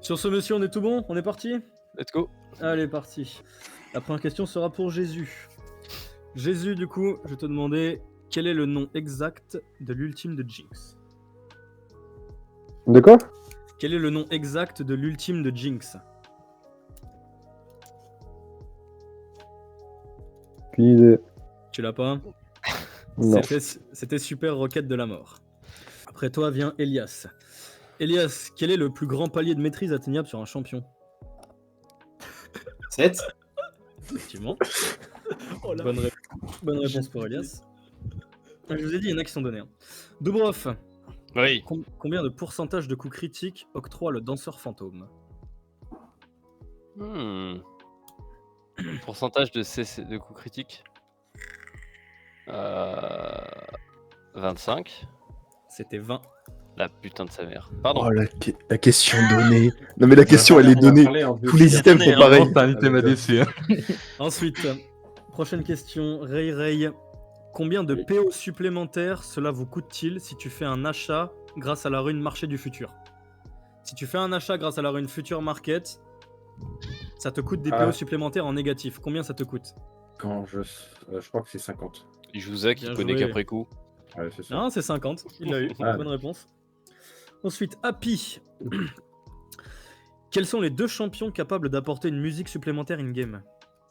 Sur ce monsieur, on est tout bon? On est parti? Let's go. Allez, parti. La première question sera pour Jésus. Jésus, du coup, je vais te demander quel est le nom exact de l'ultime de Jinx? De quoi? Quel est le nom exact de l'ultime de Jinx? Aucune idée. Tu l'as pas? Non. C'était Super Rocket de la Mort. Après toi vient Elias. Elias, quel est le plus grand palier de maîtrise atteignable sur un champion? 7. Effectivement. Bonne réponse pour Elias. Je vous ai dit, il y en a qui sont donnés. Hein. Dubrov, Oui. combien de pourcentage de coups critiques octroie le danseur fantôme? Pourcentage de coups critiques 25. C'était 20. La putain de sa mère. Pardon. Oh, la question donnée. Non, mais la question, elle est donnée. Tous les items sont pareils. C'est un item ADC. Hein. Ensuite, prochaine question. Ray, combien de PO supplémentaires cela vous coûte-t-il si tu fais un achat grâce à la rune marché du futur? Si tu fais un achat grâce à la rune future market, ça te coûte des PO supplémentaires en négatif. Combien ça te coûte? Quand je crois que c'est 50. Il joue Zach, il Bien connaît joué. qu'après coup. Ouais, c'est ça. Non, c'est 50. Il l'a eu. Ah. Bonne réponse. Ensuite, Happy. Quels sont les deux champions capables d'apporter une musique supplémentaire in-game?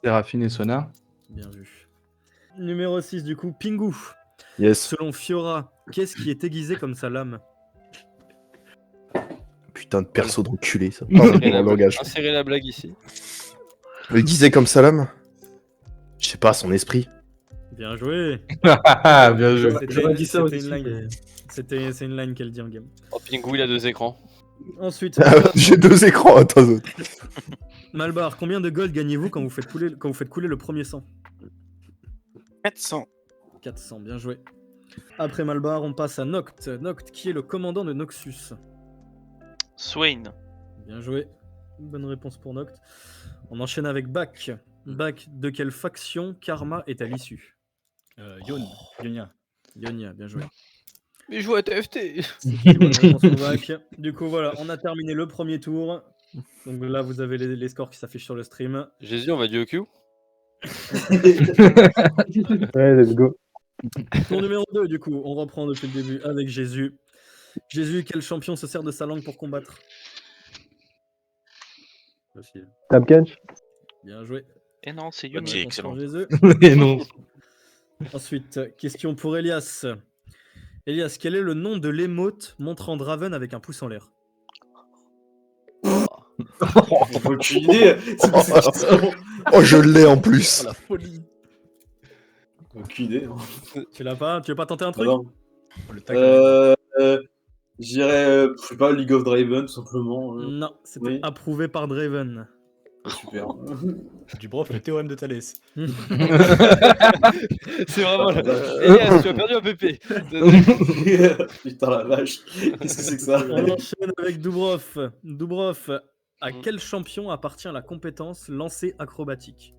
Séraphine et Sonar. Bien vu. Numéro 6, du coup, Pingu. Yes. Selon Fiora, qu'est-ce qui est aiguisé comme sa lame? Putain de perso d'enculé, ça. Pardon pour mon langage. Insérez la blague ici. Le disait comme Salam. Je sais pas, son esprit. Bien joué. Bien joué. J'aurais dit ça C'était aussi, une line. mais- C'est une line qu'elle dit en game. Oh, Pingu, il a 2 écrans. Ensuite, J'ai 2 écrans, attends. Malbar, combien de gold gagnez-vous quand vous faites couler le premier sang? 400. 400, bien joué. Après Malbar, on passe à Noct. Noct, qui est le commandant de Noxus? Swain. Bien joué. Bonne réponse pour Noct. On enchaîne avec Bak. Bak, de quelle faction Karma est à l'issue? Yonia. Yonia, bien joué. Mais je joue à TFT. Bonne réponse pour Bak. Du coup, voilà, on a terminé le premier tour. Donc là, vous avez les scores qui s'affichent sur le stream. Jésus, on va du OQ. Ouais, let's go. Tour numéro 2, du coup, on reprend depuis le début avec Jésus. Jésus, quel champion se sert de sa langue pour combattre? Facile. Tapkench. Bien joué. Et non, c'est Bonne Yuji, réponse pour excellent. Jésus. Et non. Ensuite, question pour Elias. Elias, quel est le nom de l'émote montrant Draven avec un pouce en l'air? Aucune idée. C'est quoi cette question? Oh, je l'ai en plus. La folie. Aucune idée. Hein. Tu l'as pas? Tu veux pas tenter un truc? Non. Le tag. Je dirais, je sais pas, League of Draven, tout simplement. Non, c'était Oui. approuvé par Draven. Super. Du prof, le théorème de Thalès. C'est vraiment. Elias, tu as perdu un PP. Putain la vache. Qu'est-ce que c'est que ça? On enchaîne avec Dubrov. Dubrov, à quel champion appartient la compétence lancer acrobatique?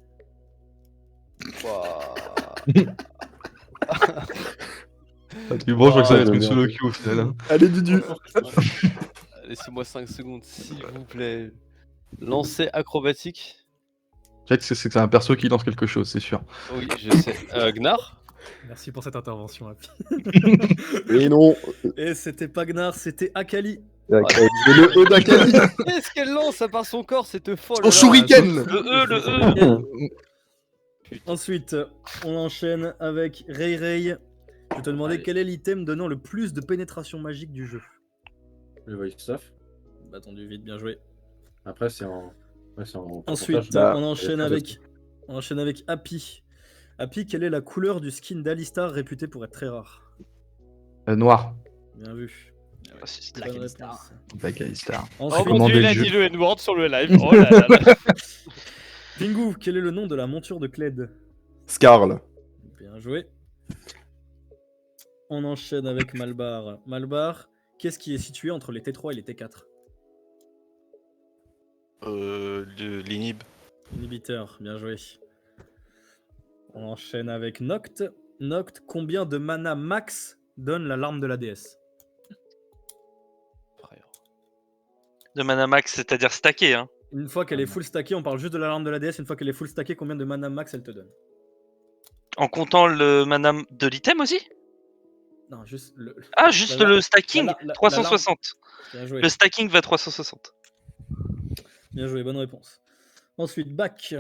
Du bon, je crois que ça va être j'aime une bien. solo queue au final. Hein. Allez, Dudu. Laissez-moi 5 secondes, s'il vous plaît. Lancer acrobatique. Jack, c'est un perso qui lance quelque chose, c'est sûr. Oui, je sais. Gnar. Merci pour cette intervention, Happy. Et non. Et c'était pas Gnar, c'était Akali. Le E d'Akali. Qu'est-ce qu'elle lance à part son corps, cette folle? Son shuriken. Le E. Ensuite, on enchaîne avec Ray Ray. Je vais te demander Allez. quel est l'item donnant le plus de pénétration magique du jeu. Le voice stuff. Bâton du vide, bien joué. Après, c'est en. Ouais, c'est en Ensuite, pourcentage. Bah, on enchaîne très avec Happy. Happy, quelle est la couleur du skin d'Alistar réputé pour être très rare? Noir. Bien vu. C'est Bonne réponse. Black Alistar. Oh Ensuite, mon Commander dieu, il le a jeu. dit le N-word sur le live. Oh là là là. Pingu, quel est le nom de la monture de Kled? Scarl. Bien joué. On enchaîne avec Malbar. Malbar, qu'est-ce qui est situé entre les T3 et les T4? L'inhib. Inhibiteur, bien joué. On enchaîne avec Noct. Noct, combien de mana max donne la larme de la déesse? De mana max, c'est-à-dire stacké, hein. Une fois qu'elle est full stackée, on parle juste de l'alarme de la déesse. Une fois qu'elle est full stackée, combien de mana max elle te donne? En comptant le mana de l'item aussi? Non, juste le. Ah, juste La- le stacking, la- 360. Bien joué. Le stacking va 360. Bien joué, bonne réponse. Ensuite, back.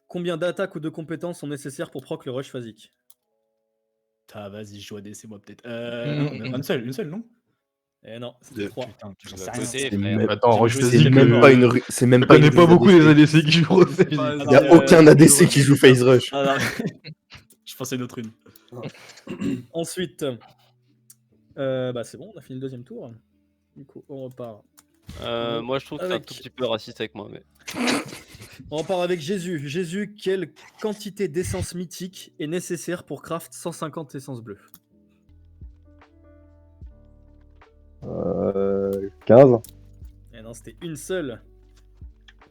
Combien d'attaques ou de compétences sont nécessaires pour proc le rush phasique? Ah, vas-y, je joue à DC, moi, peut-être. Une seule, non? Eh non, c'était 3. Putain, j'en Tu sais vas rien. côté, C'est frère. même- Attends, J'ai Roche joué C'est Physique, même pas une c'est même Je pas connais une pas beaucoup les ADC. ADC qui jouent au Phase. Il y a aucun ADC qui joue Phase Rush. Ah, non, je pensais à une autre une. Ensuite, bah c'est bon, on a fini le deuxième tour. Du coup, on repart. Moi, je trouve que t'es un Avec- tout petit peu raciste avec moi, mais. On repart avec Jésus. Jésus, quelle quantité d'essence mythique est nécessaire pour craft 150 essences bleues? 15. Eh non, c'était une seule.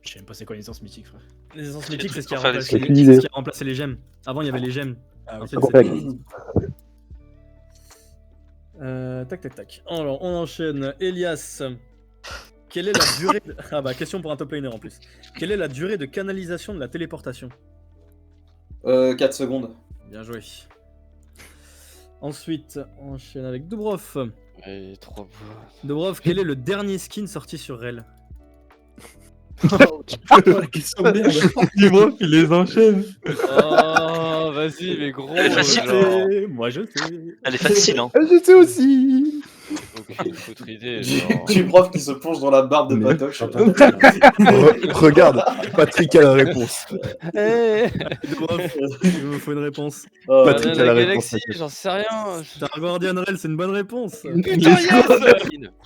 Je sais même pas c'est quoi l'essence mythique, frère. Les essences C'est mythiques, c'est ce qui a pour faire les remplacé skills. c'est ce qui a remplacé les gemmes. Avant, il y avait les gemmes. Ah, oui. Ensuite, Correct. tac, tac, tac. Alors, on enchaîne. Elias, quelle est la durée de... Ah bah, question pour un top laner en plus. Quelle est la durée de canalisation de la téléportation? 4 secondes. Bien joué. Ensuite, on enchaîne avec Dubrov. Ouais, trop. Dubrov, quel est le dernier skin sorti sur Rel? La question de merde. Dis-moi, il les enchaîne. Oh, vas-y, mais gros. Elle est facile. genre. Moi, je sais. Elle est facile, hein. Je sais aussi. Aucune foutre idée. Du Genre. du prof qui se plonge dans la barbe de Mais- Patoche. Regarde, Patrick a la réponse. Dubrov, il me faut une réponse. Oh, Patrick a la réponse. Galaxy, j'en sais rien. Star Guardian Rel, c'est une bonne réponse. Putain, yes.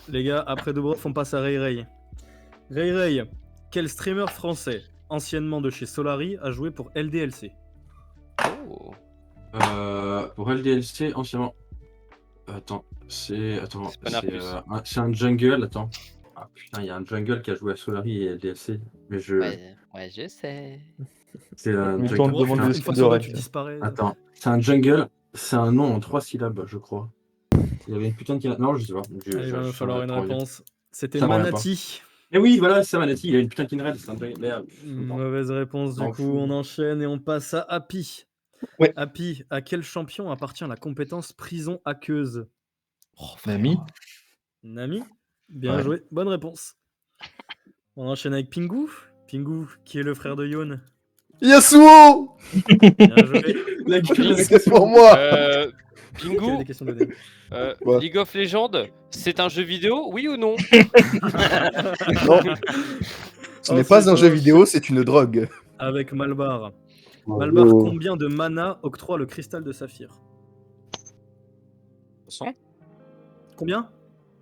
Les gars, après Dubrov, on passe à Ray Ray. Ray Ray, quel streamer français, anciennement de chez Solari, a joué pour LDLC? Oh. Pour LDLC, anciennement. Attends, c'est. Attends, C'est pas Narcus. c'est un jungle, attends. Ah putain, il y a un jungle qui a joué à Solari et LDLC. Mais je. Ouais, je sais. C'est un Mais jungle. quand on Dubrov, demande une des fois skills sur de deux, tu Ray. disparais. Attends, c'est un jungle, c'est un nom en 3 syllabes, je crois. Il y avait une putain de. Non, je sais pas. Il va me falloir une réponse. C'était Ça me revient Manati. Et oui, voilà, c'est Manati, il a une putain de kinred, c'est un jungle. Merde. Mauvaise réponse, du Non, coup, fou. on enchaîne et on passe à Happy. Ouais. Happy, à quel champion appartient la compétence prison aqueuse? Nami. Nami? Bien Ouais. joué, bonne réponse. On enchaîne avec Pingu. Pingu, qui est le frère de Yon. Yasuo. Bien joué. La gueule, c'est pour moi. Qui avait Pingu, des questions de DM. Quoi League of Legends, c'est un jeu vidéo, oui ou non? Non. Ce n'est pas un jeu vidéo, c'est une drogue. Avec Malbar. Malbar, combien de mana octroie le cristal de saphir? 300. Combien?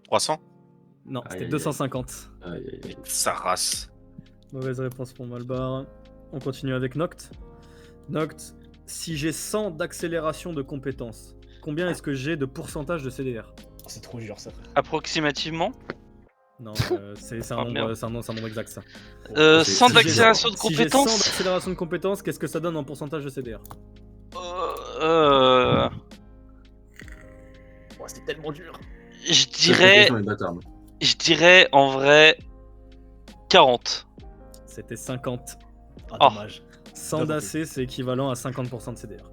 300. Non, Aïe, c'était aïe, 250. Aïe, aïe, aïe. Sa race. Mauvaise réponse pour Malbar. On continue avec Noct. Noct, si j'ai 100 d'accélération de compétences, combien est-ce que j'ai de pourcentage de CDR? C'est trop dur, ça, frère. Approximativement. Non, c'est un, Ah, nombre, merde. c'est un nombre exact ça. 100 Si j'ai- d'accélération de Si j'ai 100 compétences. d'accélération de compétences, qu'est-ce que ça donne en pourcentage de CDR? Oh, c'est tellement dur. Je dirais, Sur les bâtards, moi. en vrai 40. C'était 50. Ah, Oh. dommage. 100 Bien d'AC, c'est équivalent à 50% de CDR.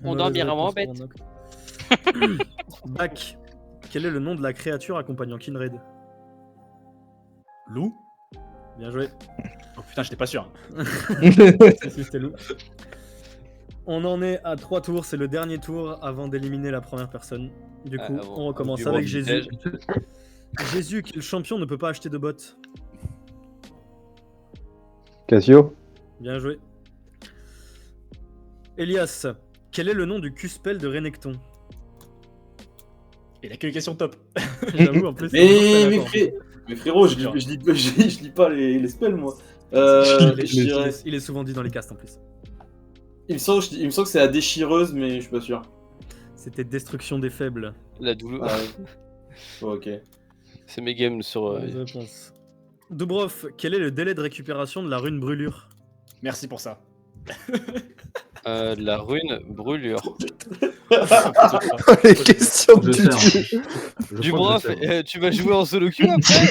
On Mauvaise dormira moins réponse pour Noct. Bac, quel est le nom de la créature accompagnant Kinraid? Lou? Bien joué. Oh putain, j'étais pas sûr. Si, c'était Lou. On en est à 3 tours, c'est le dernier tour avant d'éliminer la première personne. Du coup, bon, on recommence du avec bon Jésus. vintage. Jésus, quel champion ne peut pas acheter de bots? Cassio. Bien joué. Elias, quel est le nom du Q-spell de Renekton? Il a que les questions top. J'avoue, en plus. Mais frérot, je lis pas les spells, moi. Je dirais- Il est souvent dit dans les castes en plus. il me semble que c'est la déchireuse, mais je suis pas sûr. C'était Destruction des faibles. La douleur. Ah, ouais. Oh, ok. C'est mes games sur. Mauvaise réponse. Dubrov, quel est le délai de récupération de la rune brûlure? Merci pour ça. La rune brûlure. Les questions Je du sais, dieu. Du crois que brof, je sais. tu vas jouer en solo queue après.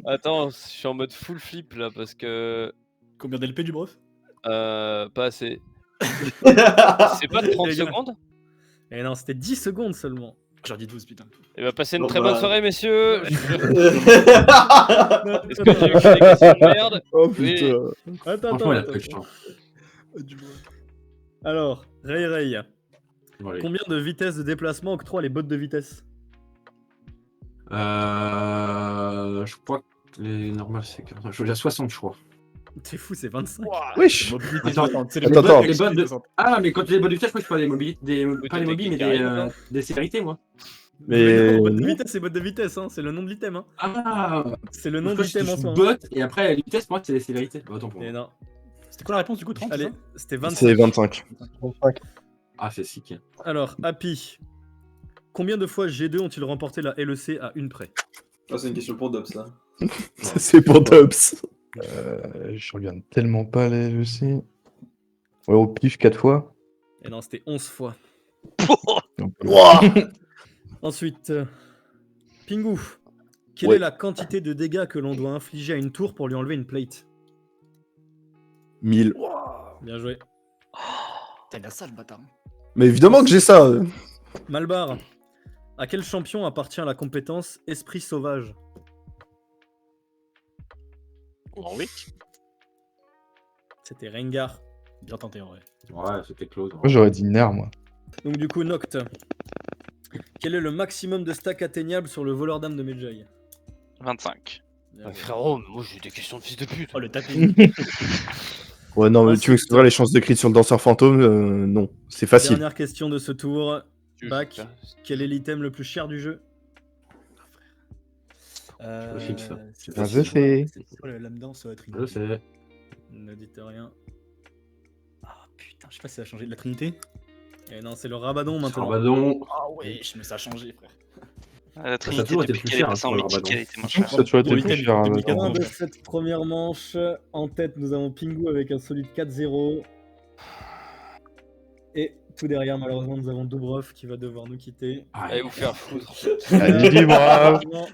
Attends, je suis en mode full flip là parce que. Combien d'LP du bref? Pas assez. C'est pas de 30 Les gars. secondes? Et non, c'était 10 secondes seulement. J'en dis 12, putain. Et va passer une Bon, très bah. bonne soirée, messieurs. Est-ce que j'ai eu des questions de merde? Oh Oui. putain. Attends, Franchement, il a attends. pris le temps. Alors, Ray, Bon, allez. combien de vitesses de déplacement octroient les bottes de vitesse? Je crois que les normales, c'est 40. Je veux dire 60, je crois. T'es fou, c'est 25. Wesh. Mobilité Attends, 60, c'est attends, les bottes de... Ah, mais quand j'ai les bottes de vitesse, je crois que je parle des mobiles, pas les t'es mobiles, mais carré, des célérités, moi. Mais non, bottes de non. vitesse, c'est bottes de vitesse, hein. C'est le nom de l'item. Hein. Ah, C'est le nom je de crois que l'item en je soi. hein. botte, et après, les vitesses, pour moi, c'est des célérités. Bah, autant pour Et moi. non. C'était quoi la réponse du coup 30 Allez, c'est ça c'était 25. C'est 25. 25. Ah, c'est sick. Alors, Happy, combien de fois G2 ont-ils remporté la LEC à une près? Ah, c'est une question pour Dob, ça. Ça, c'est pour Tops. Je regarde tellement pas les LEC. Ouais, au pif 4 fois. Et non, c'était 11 fois. Donc, Wouah. Ensuite, Pingu, quelle Ouais. est la quantité de dégâts que l'on doit infliger à une tour pour lui enlever une plate? 1000. Bien joué. T'as bien ça le bâtard. Mais évidemment que j'ai ça. Malbar, à quel champion appartient la compétence Esprit Sauvage? Warwick. C'était Rengar. Bien tenté en vrai. Ouais, c'était close. Moi, j'aurais dit Nair, moi. Donc du coup, Noct, quel est le maximum de stack atteignable sur le voleur d'âme de Medjay? 25. Bien joué. Frérot, moi j'ai des questions de fils de pute. Oh le tapis. Ouais, non, mais Ensuite- tu m'excluras les chances de crit sur le danseur fantôme. Non, c'est facile. Dernière question de ce tour. Bac, quel est l'item le plus cher du jeu? facile, ça. C'est Ah, facile, je sais. C'est quoi la lame danse Trinité? Je sais. Ne dites rien. Ah putain, je sais pas si ça a changé de la Trinité. Et non, c'est le Rabadon maintenant. Rabadon. Ah ouais, mais ça a changé frère. La Ça a Trinité, toujours été depuis plus qu'elle est cher, passée en pour le mythique, Rabadon. elle était moins chère. Ça, tu vois, Pour t'es l'item plus cher. de hein, 2014. Fin attends. de cette première manche, en tête nous avons Pingu avec un solide 4-0. Et tout derrière, malheureusement, nous avons Dubrov qui va devoir nous quitter. Allez vous faire foutre. Allez, dis bravo. Malheureusement,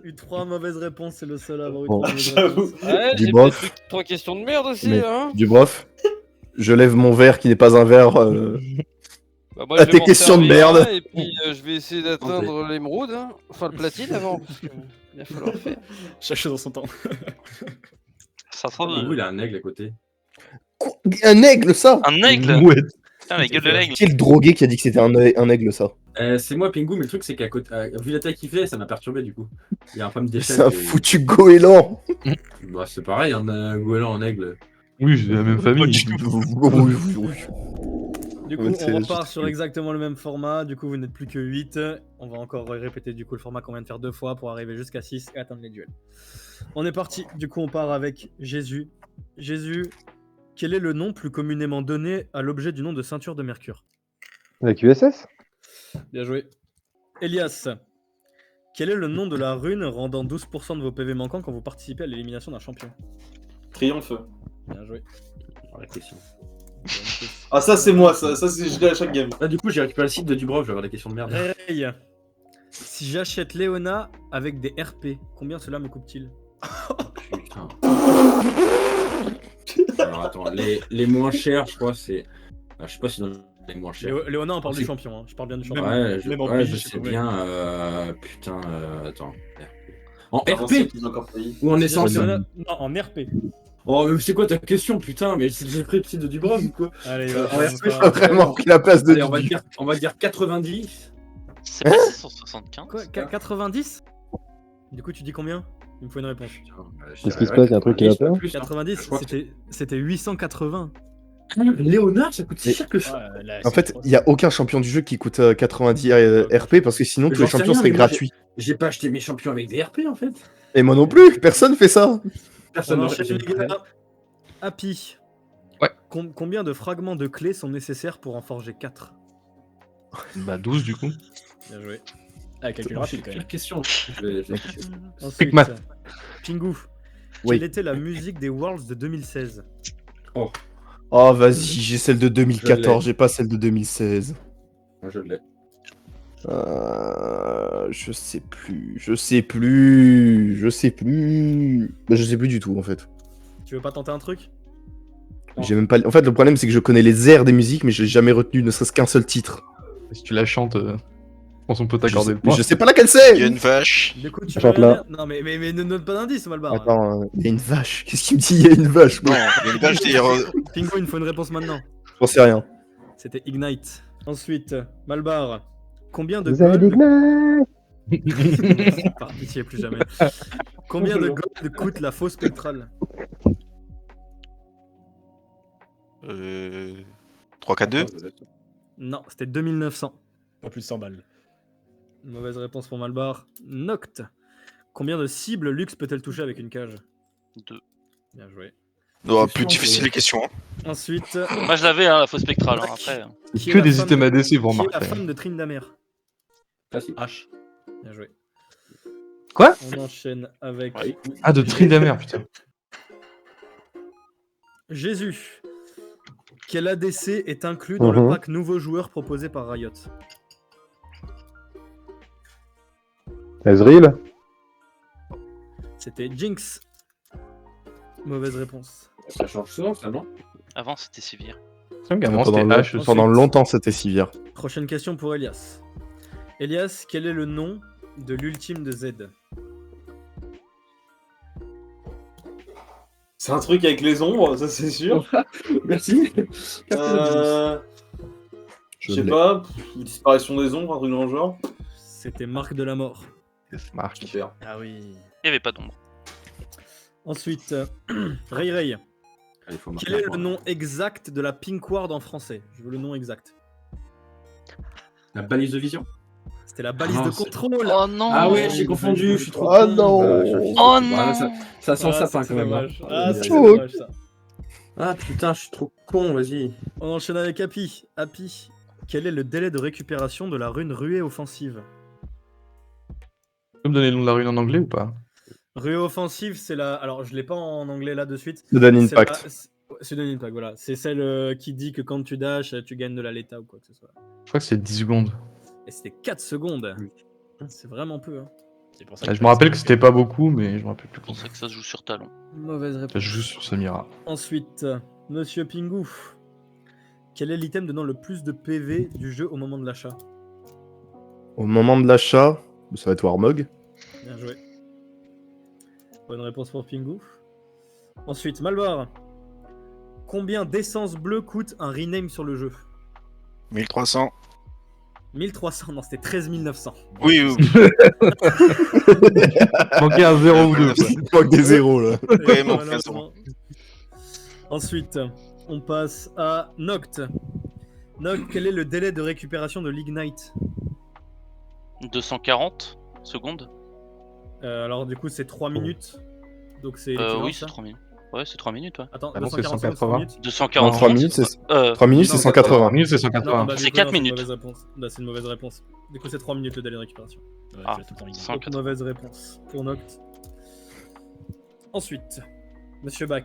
eu 3 mauvaises réponses, c'est le seul à avoir eu Bon. 3 mauvaises J'avoue. réponses. Ouais, j'ai Dubrov. peut-être eu 3 questions de merde aussi, Mais- hein. Dubrof, je lève mon verre qui n'est pas un verre. Bah, moi, À je vais tes m'en questions de servir, merde. hein, et puis je vais essayer d'atteindre l'émeraude, hein. Enfin le platine avant, parce que il va falloir le faire. Chaque chose en son temps. Ça sera Pingu, il a un aigle à côté. Quoi Un aigle, ça un aigle. Ouais. Putain, la gueule de l'aigle. Quel drogué qui a dit que c'était un aigle, ça C'est moi, Pingu, mais le truc, c'est qu'à côté, vu la taille qu'il fait, ça m'a perturbé du coup. Il y a un problème d'échelle. C'est un et- foutu goéland. Bah, c'est pareil, un goéland en aigle. Oui, c'est la même famille. Oui, oui, oui. Du coup, Ouais, on c'est repart juste sur que- exactement le même format. Du coup, vous n'êtes plus que 8. On va encore répéter du coup le format qu'on vient de faire 2 fois pour arriver jusqu'à 6 et atteindre les duels. On est parti. Du coup, on part avec Jésus. Jésus, quel est le nom plus communément donné à l'objet du nom de ceinture de Mercure? La QSS? Bien joué. Elias, quel est le nom de la rune rendant 12% de vos PV manquants quand vous participez à l'élimination d'un champion? Triomphe. Bien joué. La question. Ah, ça, c'est moi, ça c'est je l'ai à chaque game. Là, du coup, j'ai récupéré le site de Dubrov, je vais avoir des questions de merde. Ray, si j'achète Léona avec des RP, combien cela me coûte-t-il? Putain. Alors, attends, les moins chers, je crois, c'est. Ah, je sais pas si dans les moins chers. Léona, on parle du C'est- champion. Hein. Je parle bien du champion. Ouais, même en ouais, PJ, je c'est sais combien bien. Putain, attends. En Avant, RP c'est qu'ils ont encore payé. ou en Si essence? j'achète Léona- Non, en RP. Oh, mais c'est quoi ta question, putain? Mais j'ai pris le site de Dubrov ou quoi? Allez, En va, on RP, va- Vraiment pris la place de Allez, Dudu. on va dire 90. C'est pas 675. Quoi 90? Du coup, tu dis combien? Il me faut une réponse. Qu'est-ce qui se passe? Il y a un truc qui va pas? 90, Je crois que c'était 880. Léonard, ça coûte si Mais- cher que ça. Ouais, là, En c'est fait, trop- il n'y a aucun champion du jeu qui coûte 90 RP parce que sinon tous J'en les sais champions rien, seraient mais moi, gratuits. J'ai pas acheté mes champions avec des RP en fait. Et moi non plus, personne fait ça. Personne On n'aurait enchaîne, acheté. les gars. Happy. Ouais. Combien de fragments de clés sont nécessaires pour en forger 4? Bah 12 du coup. Bien joué. Ah, calcul rapide quand même. Quelle question je vais- Ensuite, math. Pingu. Oui. Quelle était la musique des Worlds de 2016? Oh, vas-y, j'ai celle de 2014, j'ai pas celle de 2016. Moi, je l'ai. Je sais plus. Je sais plus du tout, en fait. Tu veux pas tenter un truc? J'ai même pas... En fait, le problème, c'est que je connais les airs des musiques, mais je l'ai jamais retenu, ne serait-ce qu'un seul titre. Si tu la chantes, je pense qu'on peut Je t'accorder sais, le point. je sais pas laquelle Il y a c'est. une vache. Du coup, tu Chante veux là. rien dire? Non, mais ne donne pas d'indice, Malbar. Attends, il y a une vache. Qu'est-ce qu'il me dit? Il y a une vache. Non, Moi, il y a une vache d'ailleurs. Pingo, il me faut une réponse maintenant. j'en sais rien. C'était Ignite. Ensuite, Malbar. Combien de Vous avez dit gold... Ignite. Par pitié, plus jamais. Combien de gold coûte la fausse spectrale? 3K2. Non, c'était 2900. Pas plus de 100 balles. Mauvaise réponse pour Malbar. Noct. Combien de cibles Lux peut-elle toucher avec une cage? 2. Bien joué. Oh, plus difficile les questions. Hein. Ensuite, Moi je l'avais, hein, la fausse spectrale. Hein, après. qui est Que la des femme items de- ADC pour qui est la Martin. femme de Tryndamere? Facile. H. Bien joué. Quoi? On enchaîne avec Oui. Ah, de Tryndamere, putain. Jésus. Quel ADC est inclus dans le Mhm. pack nouveau joueur proposé par Riot? Ezreal. C'était Jinx. Mauvaise réponse. Ça change souvent, ça, non? Avant c'était Sivir. C'est un gamin, Pendant, c'était le- H. pendant Ensuite. longtemps, c'était Sivir. Prochaine question pour Elias. Elias, quel est le nom de l'ultime de Z? C'est un truc avec les ombres, ça c'est sûr. Merci. Je sais pas, disparition des ombres, un truc dans le genre. C'était Marc de la Mort. Yes, Marc. Super. Ah oui. Il n'y avait pas d'ombre. Ensuite, Ray Ray. Allez, faut Quel marquer est un le point. nom exact de la Pink Ward en français? Je veux le nom exact. La balise de vision. C'était la balise Ah, de c'est- contrôle. Oh non. Ah ouais, j'ai confondu, je suis trop Ah con. non. Oh Voilà, non. ça sent Ah, sapin c'est quand même. dommage. hein. Ah, c'est chaud. dommage ça. Ah putain, je suis trop con, vas-y. On enchaîne avec Happy. Happy. Quel est le délai de récupération de la rune ruée offensive? Tu peux me donner le nom de la rune en anglais ou pas? Ruée offensive, c'est la. Alors, je l'ai pas en anglais là de suite. De Dan C'est la- Impact. C'est de Impact, voilà. C'est celle qui dit que quand tu dashes, tu gagnes de la léta ou quoi que ce soit. Je crois que c'est 10 secondes. Et c'était 4 secondes. C'est vraiment peu. Hein. C'est pour ça Ah, je me rappelle que c'était pas beaucoup, mais je me rappelle plus C'est pour comment. ça que ça se joue sur talon. Mauvaise réponse. Ça joue sur Samira. Ensuite, Monsieur Pingu. Quel est l'item donnant le plus de PV du jeu au moment de l'achat? Au moment de l'achat, ça va être Warmog. Bien joué. Bonne réponse pour Pingu. Ensuite, Malbar. Combien d'essence bleue coûte un rename sur le jeu? 1300. 1300, non, c'était 13 900. Oui, oui. Manquait un 0 ou 2. Il manque des zéros là. Ouais, mon Malheureusement. Ensuite, on passe à Noct. Noct, quel est le délai de récupération de l'Ignite? 240 secondes. Alors, du coup, c'est 3 minutes. Donc, c'est. Oui, l'équivalent, c'est ça 3 minutes. Ouais, c'est 3 minutes, ouais. Attends, Ah non, c'est 240 secondes, 180. 3 minutes 240. 3 minutes, c'est 3 minutes, c'est Non, 180. 1000, c'est Non, 180. bah, du C'est coup, 4 non, minutes. C'est une mauvaise réponse. Là, c'est une mauvaise réponse. Du coup, c'est 3 minutes le délai de récupération. Ouais, Ah, tu l'as tout le temps mis. 180. Mauvaise réponse pour Noct. Ensuite, Monsieur Bach.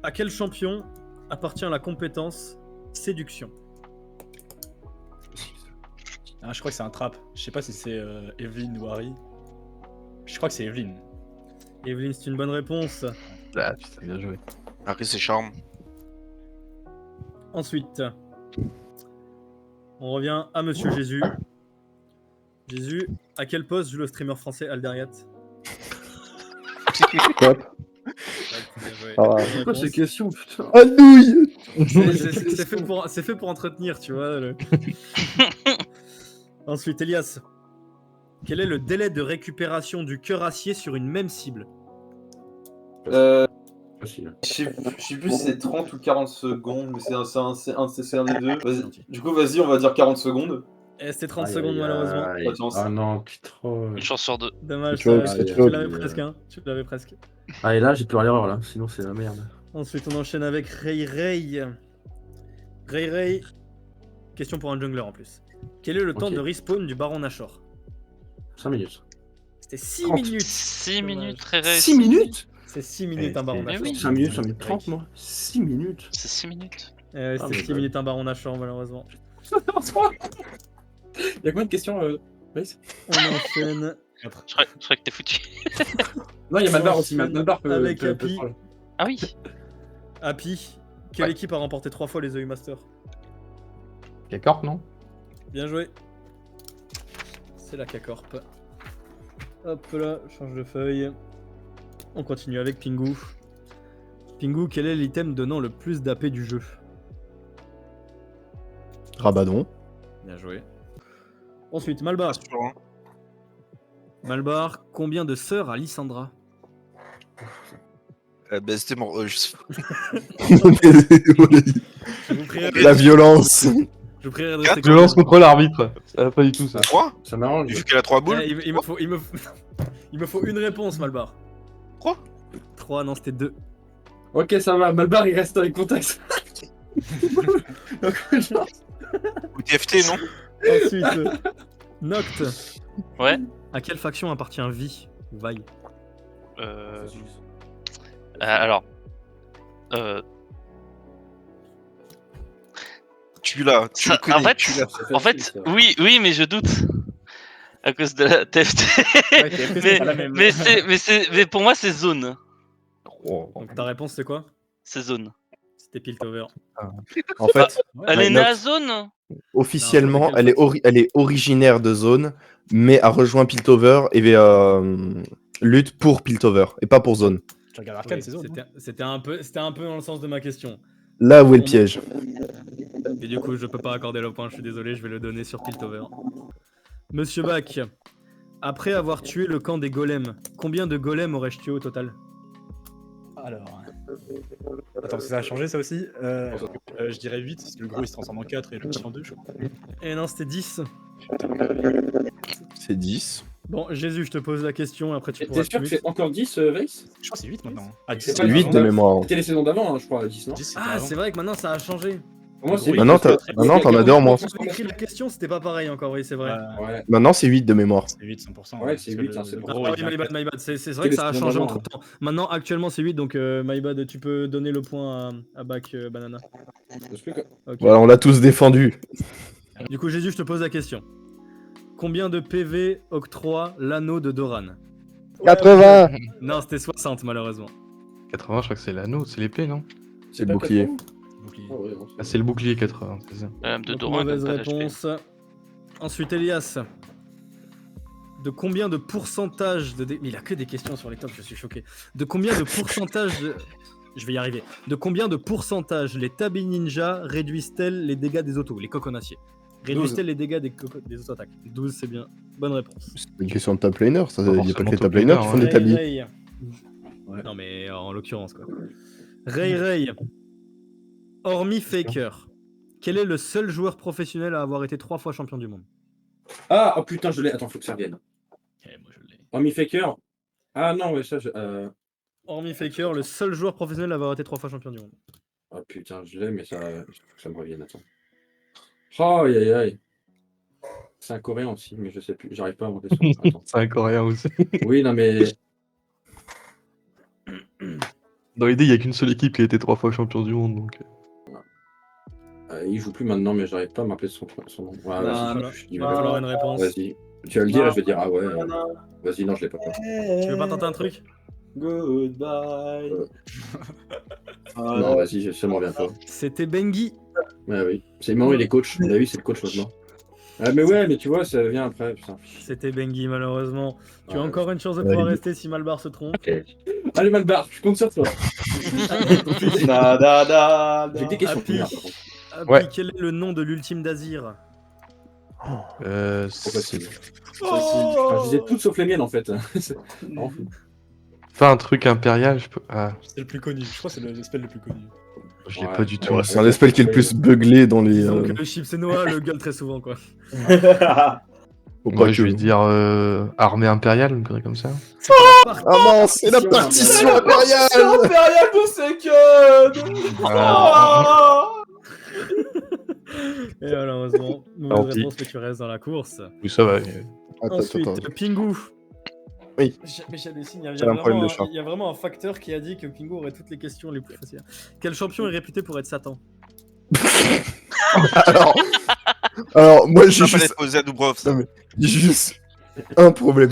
À quel champion appartient la compétence séduction? Ah, je crois que c'est un trap. Je sais pas si c'est Evelyn ou Harry. Je crois que c'est Evelyn. Evelyne, c'est une bonne réponse. Ah, putain, bien joué. Harry, c'est charme. Ensuite, on revient à Monsieur Jésus. Jésus, à quel poste joue le streamer français Aldariat? Top. Bien joué. Ah, Bonne C'est quoi réponse. ces questions, putain? Ah nouille. C'est fait pour entretenir, tu vois. Ensuite, Elias. Quel est le délai de récupération du cœur acier sur une même cible? Facile. Je sais plus si c'est 30 ou 40 secondes, mais c'est un des deux. Du coup, vas-y, on va dire 40 secondes. Et c'était 30 Aïe, secondes, aïe, malheureusement. aïe. Pas de chance. Ah non, qui troll. Une chance sur deux. Dommage, Tu vois, ça, c'est tu chaud. l'avais presque, hein. Tu l'avais presque. Ah, et là, j'ai plus l'erreur là, sinon c'est la merde. Ensuite, on enchaîne avec Ray Ray. Ray Ray. Question pour un jungler en plus. Quel est le temps Ok. de respawn du Baron Nashor? 5 minutes. C'était 6 30. minutes. 6 Dommage. minutes, très 6 minutes? C'est 6 minutes un baron Mais Nashor. oui. 5 minutes, 5 minutes 30, moi. 6 minutes. C'est 6 minutes. C'était mais 6 minutes un baron Nashor, malheureusement. Il y a combien de questions, Brice? On enchaîne Je crois que t'es foutu. Non, il y a Malbar On aussi. enchaîne Malbar peut. avec peut Happy. parler. Ah oui. Happy. Quelle Ouais. équipe a remporté 3 fois les EU Masters? K-Corp, non? Bien joué. C'est la K-Corp. Hop là, change de feuille. On continue avec Pingu. Pingu, quel est l'item donnant le plus d'AP du jeu? Rabadon. Bien joué. Ensuite, Malbar. Malbar, combien de sœurs a Lysandra? C'était mon. Je vous prierai, La violence. je vous prierai de rester Violence calme. contre l'arbitre. Ça va pas du tout ça. 3 Ça m'arrange. Vu qu'elle a 3 boules. Il me faut, il me faut une réponse, Malbar. 3 3, non, c'était 2. Ok, ça va. Malbar, il reste dans les contacts. Donc, genre, Ou TFT, non Ensuite, Noct. Ouais. À quelle faction appartient Vi ou Vi? Alors. Tu l'as, tu Ça- le connais, en fait, tu l'as. c'est En facile, fait, ça. oui, mais je doute. À cause de la TFT. Ouais, TFT, c'est pas la même. mais pour moi, c'est zone. Donc ta réponse c'est quoi? C'est zone. C'était Piltover. En fait, Elle Ouais, est née à Nox. zone. officiellement, Non, c'est elle est originaire de Zone, mais a rejoint Piltover et lutte pour Piltover et pas pour Zone. Tu regardes Arcane, Oui, c'est zone. c'était un peu dans le sens de ma question. Là où est le piège. Et du coup, je peux pas accorder le point, je suis désolé, je vais le donner sur Piltover. Monsieur Bach, après avoir tué le camp des golems, combien de golems aurais-je tué au total? Alors. Attends, parce que ça a changé ça aussi. Je dirais 8, parce que le gros il se transforme en 4 et le petit en 2, je crois. Et non, c'était 10. C'est 10. Bon, Jésus, je te pose la question, après tu T'es pourras sûr que tuer. c'est encore 10, Vex? Je crois que c'est 8 maintenant. Ah, 10, C'est C'est 8 de mémoire. C'était les saisons d'avant, hein, je crois, 10, non? 10, c'était Ah, avant. c'est vrai que maintenant ça a changé. Pour moi, c'est Oui, 8. Maintenant, t'en as deux en moins. Quand j'ai écrit la question, c'était pas pareil encore, oui, c'est vrai. Ouais. Maintenant, c'est 8 de mémoire. C'est 8, 100%. Ouais, c'est parce que 8, hein, c'est le bon. Ah gros, oui, il vient my bad, quatre. my bad. C'est vrai C'est que ça a les changé secondes entre temps. Maintenant, actuellement, c'est 8, donc my bad, tu peux donner le point à Bac Banana. Parce que- Ok. Voilà, on l'a tous défendu. Du coup, Jésus, je te pose la question. Combien de PV octroie l'anneau de Doran? 80. Non, c'était 60, malheureusement. 80, je crois que c'est l'anneau, c'est l'épée, non? C'est le bouclier. Bouclier. Ah ouais, non, Ah, c'est le bouclier 80, c'est ça. Madame de Donc, Doran, mauvaise elle a pas d'HP. réponse. Ensuite, Elias. De combien de pourcentage de... Mais il a que des questions sur les tops, je suis choqué. De combien de pourcentage... Je vais y arriver. De combien de pourcentage les Tabi Ninja réduisent-elles les dégâts des autos, les coconaciers? Réduisent-elles les dégâts des auto-attaques? 12, c'est bien. Bonne réponse. C'est une question de top laner. Il n'y a pas que forcément les top top laners laner, qui font ouais. des tabis. Ray. Non, mais en l'occurrence, quoi. Ray. Hormis Faker, quel est le seul joueur professionnel à avoir été 3 fois champion du monde? Ah, oh putain, je l'ai. Attends, faut que ça revienne. Moi, je l'ai. Army Faker. Ah non, ouais, ça, Hormis Faker, le seul joueur professionnel à avoir été 3 fois champion du monde. Ah putain, je l'ai, mais ça, faut que ça me revienne, attends. Oh, aïe aïe aïe. C'est un coréen aussi, mais je sais plus, j'arrive pas à monter son. Attends. C'est un coréen aussi. Oui, non, mais. Dans l'idée, il n'y a qu'une seule équipe qui a été 3 fois champion du monde, donc. Il joue plus maintenant, mais j'arrive pas à m'appeler son nom. Ouais, Non, vas-y, non, je dis, Il va falloir une réponse. vas-y. Tu vas le dire et je vais dire, ah ouais. Vas-y, non, je l'ai pas. Tu veux pas tenter un truc? Goodbye. Non, vas-y, ça me revient pas. C'était Bengi. Ouais, oui. C'est maintenant, il est coach. On a vu, c'est le coach maintenant. Ah, mais ouais, mais tu vois, ça vient après, putain. C'était Bengi, malheureusement. Tu as Ouais. encore une chance de Ouais, pouvoir il- rester si Malbar se trompe. Allez, Malbar, je compte sur toi. J'ai des questions. Happy. Merde, par contre. Happy, Ouais. quel est le nom de l'ultime d'Azir? Trop C'est- facile. Enfin, je disais toutes sauf les miennes en fait. C'est vraiment fou. Enfin, un truc impérial, je peux. Ah, C'est le plus connu. Je crois que c'est le spell le plus connu. je l'ai Ouais. pas du tout. Ouais, c'est un spell qui est le plus buglé dans les. Disons que le Chips et Noah le gueule très souvent, quoi. Faut Moi, pas je que- vais dire armée impériale, une connerie comme ça. Ah non, c'est la partition impériale. Impérial de Second. Et malheureusement, Tant mauvaise pis. réponse, mais tu restes dans la course. Oui, ça va. Attends, Ensuite, attends. Pingu. Oui. Mais j'hallucine, il y a J'avais un problème de chat. il y a vraiment un facteur qui a dit que Pingo aurait toutes les questions les plus faciles. Quel champion est réputé pour être Satan? Alors, moi, j'ai Je vais juste... poser à Dubrov. Ça. Non, mais j'ai juste un problème.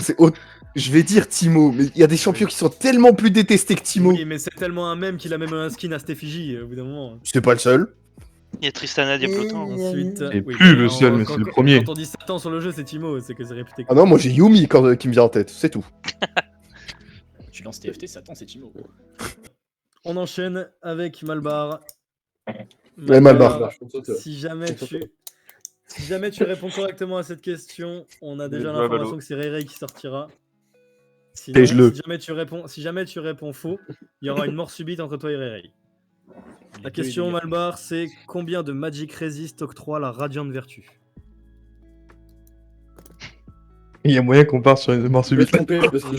Je vais dire Timo, mais il y a des champions qui sont tellement plus détestés que Timo. Oui, mais c'est tellement un mème qu'il a même un skin à cette effigie au bout d'un moment. C'est pas le seul. Il y a Tristana Diablotin. Ensuite, Et oui, plus mais le seul, mais quand- c'est le quand- premier. Quand on dit Satan sur le jeu, c'est Timo, c'est que c'est réputé. Ah non, moi j'ai Yumi qui me vient en tête, c'est tout. Tu lances TFT, Satan, c'est Timo. On enchaîne avec Malbar. Ouais, Malbar. Si jamais tu réponds correctement à cette question, on a déjà Ouais, l'information Balo. que c'est Ray qui sortira. Sinon, Piège-le. si jamais tu réponds faux, il y aura une mort subite entre toi et Ray. La question Malbar, c'est combien de Magic Resist octroie la Radiant Vertu? Il y a moyen qu'on parte sur une mort Je vais subite. te tromper parce que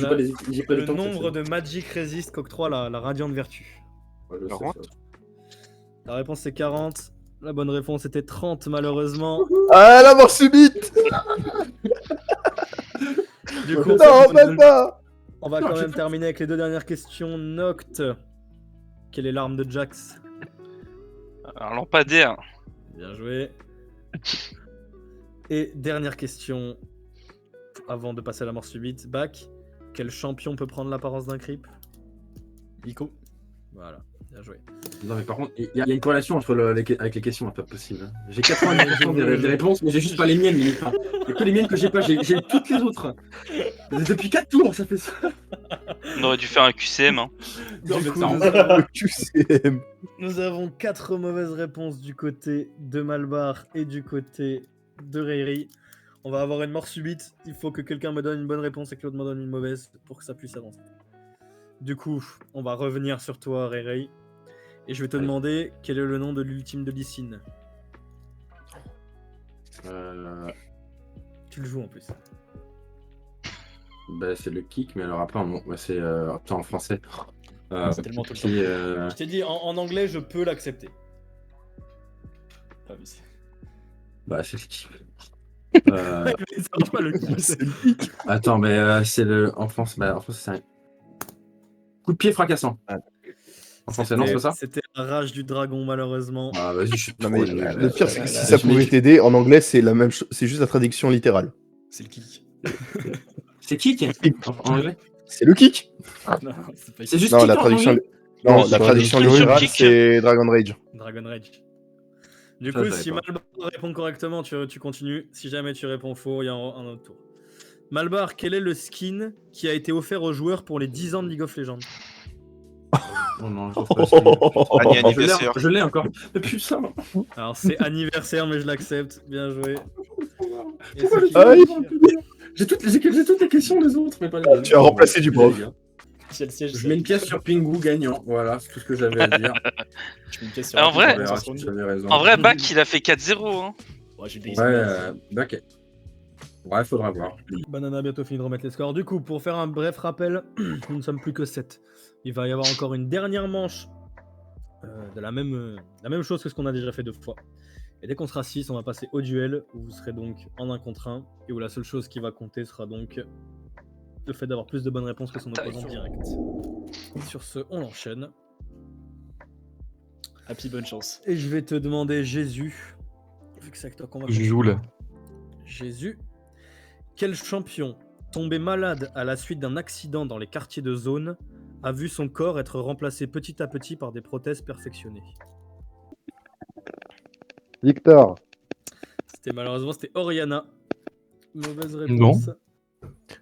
j'ai pas Le le temps. nombre de Magic Resist qu'octroie la Radiant Vertu. Ouais, je sais 40. ça. La réponse c'est 40. La bonne réponse était 30 malheureusement. Ah, la mort subite. Du coup, Non, même pas. on va quand même terminer avec les deux dernières questions. Noct. Quelle est l'arme de Jax? Un lampadaire. Bien joué. Et dernière question, avant de passer à la mort subite, Bac. Quel champion peut prendre l'apparence d'un creep? Nico. Voilà, bien joué. Non, mais par contre, il y a une corrélation entre avec les questions, c'est pas possible. J'ai 90% des réponses, mais j'ai juste pas les miennes. Il y a que les miennes que j'ai pas, j'ai toutes les autres. Depuis 4 tours, ça fait ça. On aurait dû faire un QCM. Hein. Non, Du mais coup, ça, nous, on- avons, QCM. nous avons 4 mauvaises réponses du côté de Malbar et du côté de Rayri. On va avoir une mort subite. Il faut que quelqu'un me donne une bonne réponse et que l'autre me donne une mauvaise pour que ça puisse avancer. Du coup, on va revenir sur toi, Rayri. Et je vais te demander quel est le nom de l'ultime de Lee Sin. Tu le joues en plus. Bah, c'est le kick, mais alors après, c'est en français. C'est tellement tout le Qui, Je t'ai dit, en anglais, je peux l'accepter. Ah, mais c'est- bah, c'est le kick. Ça marche pas le kick. Attends, mais c'est le. En France, c'est un coup de pied fracassant. En français, non, c'est pas ça? C'était la rage du dragon, malheureusement. Ah, vas-y, je suis Non, trop mais nul. le pire, c'est que si ça pouvait t'aider, en anglais, c'est la même chose, c'est juste la traduction littérale. C'est le kick. C'est kick en anglais? C'est le kick. Non, c'est pas C'est juste Non, kick la en traduction, anglais? non, Ouais, la c'est traduction traduction littérale, kick. c'est Dragon Rage. Dragon Rage. Du Ça, coup, je savais si pas. Malbar répond correctement, tu continues. Si jamais tu réponds faux, il y a un autre tour. Malbar, quel est le skin qui a été offert aux joueurs pour les 10 ans de League of Legends? Oh non, je trouve pas ça. Annie Je anniversaire. l'ai encore. Depuis ça. Alors, c'est anniversaire, mais je l'accepte. Bien joué. Et Pourquoi c'est le qui- Aïe. J'ai toutes les questions des autres, mais pas les Tu as remplacé du prof. Si elle siège, Je mets une pièce sur Pingu gagnant. Voilà, c'est tout ce que j'avais à dire. Je mets une pièce sur En la vrai- On verra si tu avais raison. En vrai, Bac, il a fait 4-0. Hein. Ouais, j'ai des Ouais, ok. Ouais, faudra voir. Banana a bientôt fini de remettre les scores. Du coup, pour faire un bref rappel, nous ne sommes plus que 7. Il va y avoir encore une dernière manche de la même chose que ce qu'on a déjà fait 2 fois. Et dès qu'on sera 6, on va passer au duel, où vous serez donc en 1 contre 1, et où la seule chose qui va compter sera donc le fait d'avoir plus de bonnes réponses que son opposant direct. Sur ce, on enchaîne. Happy, bonne chance. Et je vais te demander, Jésus, vu que c'est avec toi qu'on va Je joue là. Jésus, quel champion, tombé malade à la suite d'un accident dans les quartiers de zone, a vu son corps être remplacé petit à petit par des prothèses perfectionnées? Victor. Malheureusement, c'était Oriana. Mauvaise réponse.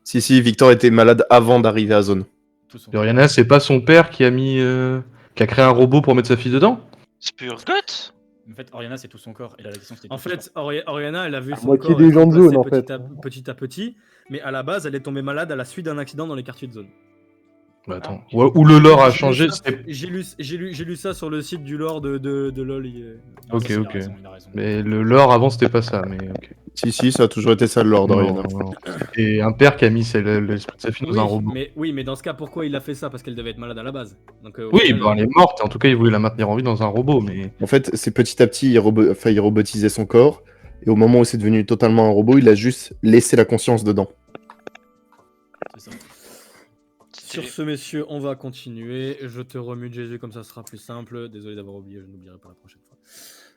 Si, Victor était malade avant d'arriver à zone. Tout son... Oriana, c'est pas son père qui a mis, qui a créé un robot pour mettre sa fille dedans? Spurgot. En fait, Oriana, c'est tout son corps. Et là, la question, c'était. En fait, Oriana, elle a vu son moitié corps des être gens de zone, remplacé en fait. petit à petit, mais à la base, elle est tombée malade à la suite d'un accident dans les quartiers de zone. Bah, attends. Ou le lore a changé. c'était- J'ai lu ça sur le site du lore de LoL. Non, Ok, ça, il a ok. raison, il a raison. Mais le lore avant, c'était pas ça. Mais ok. Si, ça a toujours été ça le lore d'Oriana. Non. Et un père qui a mis l'esprit de sa fille dans un robot. Mais dans ce cas, pourquoi il a fait ça? Parce qu'elle devait être malade à la base. Donc, au Oui, final, bah, elle est morte. En tout cas, il voulait la maintenir en vie dans un robot. Mais En fait, c'est petit à petit, il robotisait son corps. Et au moment où c'est devenu totalement un robot, il a juste laissé la conscience dedans. C'est ça. Sur ce, messieurs, on va continuer. Je te remute, Jésus, comme ça sera plus simple. Désolé d'avoir oublié, je n'oublierai pas la prochaine fois.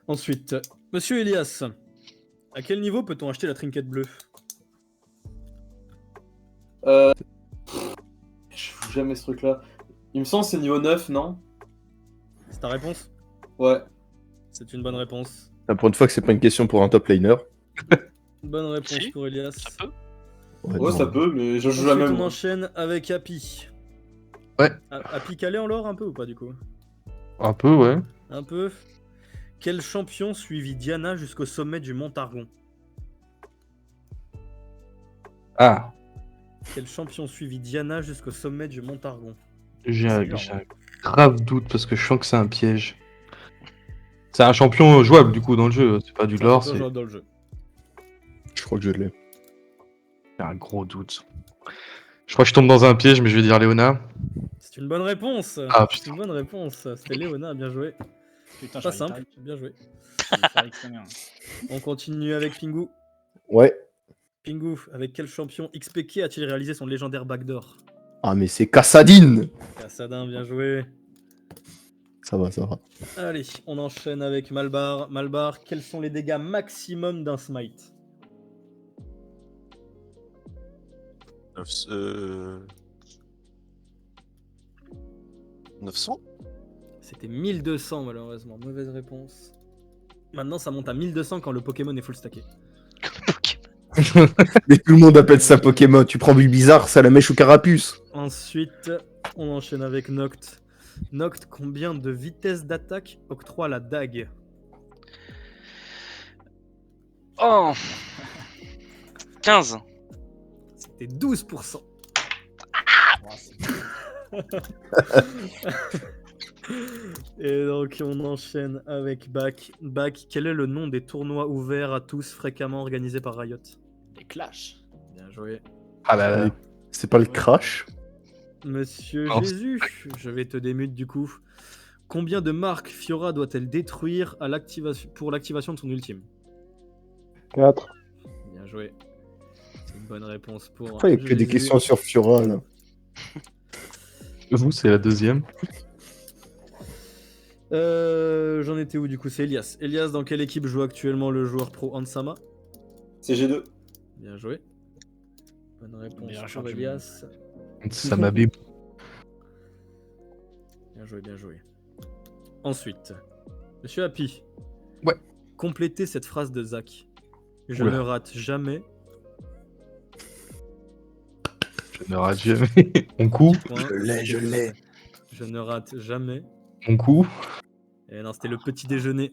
Ensuite, monsieur Elias, à quel niveau peut-on acheter la trinket bleue? Je fous jamais ce truc-là. Il me semble que c'est niveau 9, non? C'est ta réponse? Ouais. C'est une bonne réponse. Pour une fois que c'est pas une question pour un top laner. Bonne réponse Si, pour Elias. Ça peut. Ouais, non. ça peut, mais je joue Ensuite, jamais. on moi. enchaîne avec Happy. Ouais. Happy calé en lore un peu ou pas du coup? Un peu, ouais. Un peu. Quel champion suivit Diana jusqu'au sommet du mont Targon? Ah, Quel champion suivit Diana jusqu'au sommet du mont Targon? j'ai C'est un, dur, j'ai hein. un grave doute parce que je sens que c'est un piège. C'est un champion jouable du coup dans le jeu, c'est pas du C'est un lore, champion c'est jouable dans le jeu. Je crois que je l'ai. j'ai un gros doute. Je crois que je tombe dans un piège, mais je vais dire Léona. C'est une bonne réponse. Ah, C'est une bonne réponse. C'était Léona, bien joué. Putain, Pas j'arrive simple, direct. bien joué. J'arrive direct, très bien. On continue avec Pingu. Ouais. Pingu, avec quel champion XPK a-t-il réalisé son légendaire backdoor? Ah, mais c'est Kassadin. Kassadin, bien joué. Ça va, ça va. Allez, on enchaîne avec Malbar. Malbar, quels sont les dégâts maximum d'un smite? 900. C'était 1200 malheureusement, mauvaise réponse. Maintenant ça monte à 1200 quand le Pokémon est full stacké. Mais tout le monde appelle ça Pokémon. Tu prends Bulbizarre, Salamèche ou Carapuce. Ensuite, on enchaîne avec Noct. Noct, combien de vitesse d'attaque octroie la dague? Oh 15. C'était 12%. Et donc on enchaîne avec Bak. Bak, quel est le nom des tournois ouverts à tous fréquemment organisés par Riot? Les clashs. Bien joué. Ah là là. C'est pas le crash? Monsieur Non. Jésus, je vais te démute du coup. Combien de marques Fiora doit-elle détruire à pour l'activation de son ultime? 4. Bien joué. C'est une bonne réponse pour. Pourquoi il n'y a que des Jésus. questions sur Fiora là? Vous, c'est la deuxième. J'en étais où du coup? C'est Elias. Elias, dans quelle équipe joue actuellement le joueur pro Ansama? C'est G2. Bien joué. Bonne réponse Meilleur pour joueur du Elias. Ça m'a bé. Bien joué, bien joué. Ensuite, Monsieur Happy. Ouais. Complétez cette phrase de Zach. Je Oula. ne rate jamais. Je ne rate jamais. Mon coup. Point. Je l'ai. Je ne rate jamais. Mon coup. Et non, c'était le petit déjeuner.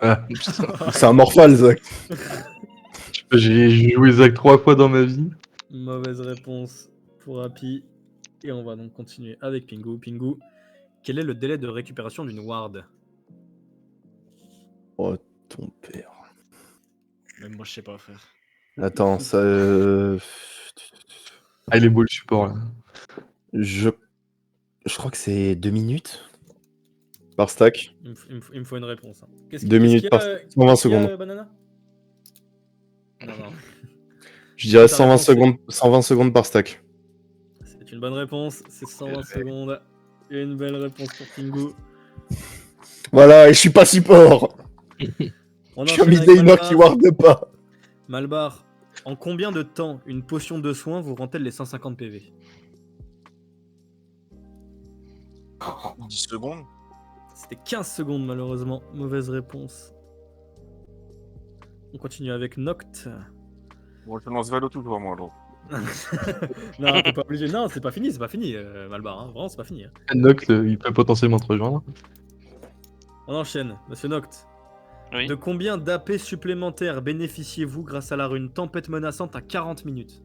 Ah, putain. C'est un Morphal, Zach. J'ai joué Zach 3 fois dans ma vie. Mauvaise réponse pour Happy. Et on va donc continuer avec Pingu. Pingu, quel est le délai de récupération d'une ward? Oh, ton père. Même moi, je sais pas, frère. Attends, ça. Ah, il est beau le support là. Je crois que c'est 2 minutes par stack. Il me faut une réponse. Hein. 2 minutes par 120 secondes. Banana non, non. Je dirais Ta 120 réponse, secondes, 120 secondes par stack. C'est une bonne réponse. C'est 120 secondes. Et une belle réponse pour Pingu. Voilà, et je suis pas support. On Je suis un enchaîne avec midlaner Malbar. qui warde pas. Malbar, en combien de temps une potion de soin vous rend-elle les 150 PV? 10 secondes. C'était 15 secondes malheureusement. Mauvaise réponse. On continue avec Noct. Bon, je lance Valo toujours, moi, alors. Non, t'es pas obligé. Non, c'est pas fini, Malbar. Hein. Vraiment, c'est pas fini. Hein. Noct, il peut potentiellement te rejoindre. On enchaîne, Monsieur Noct. Oui. De combien d'AP supplémentaires bénéficiez-vous grâce à la rune Tempête Menaçante à 40 minutes?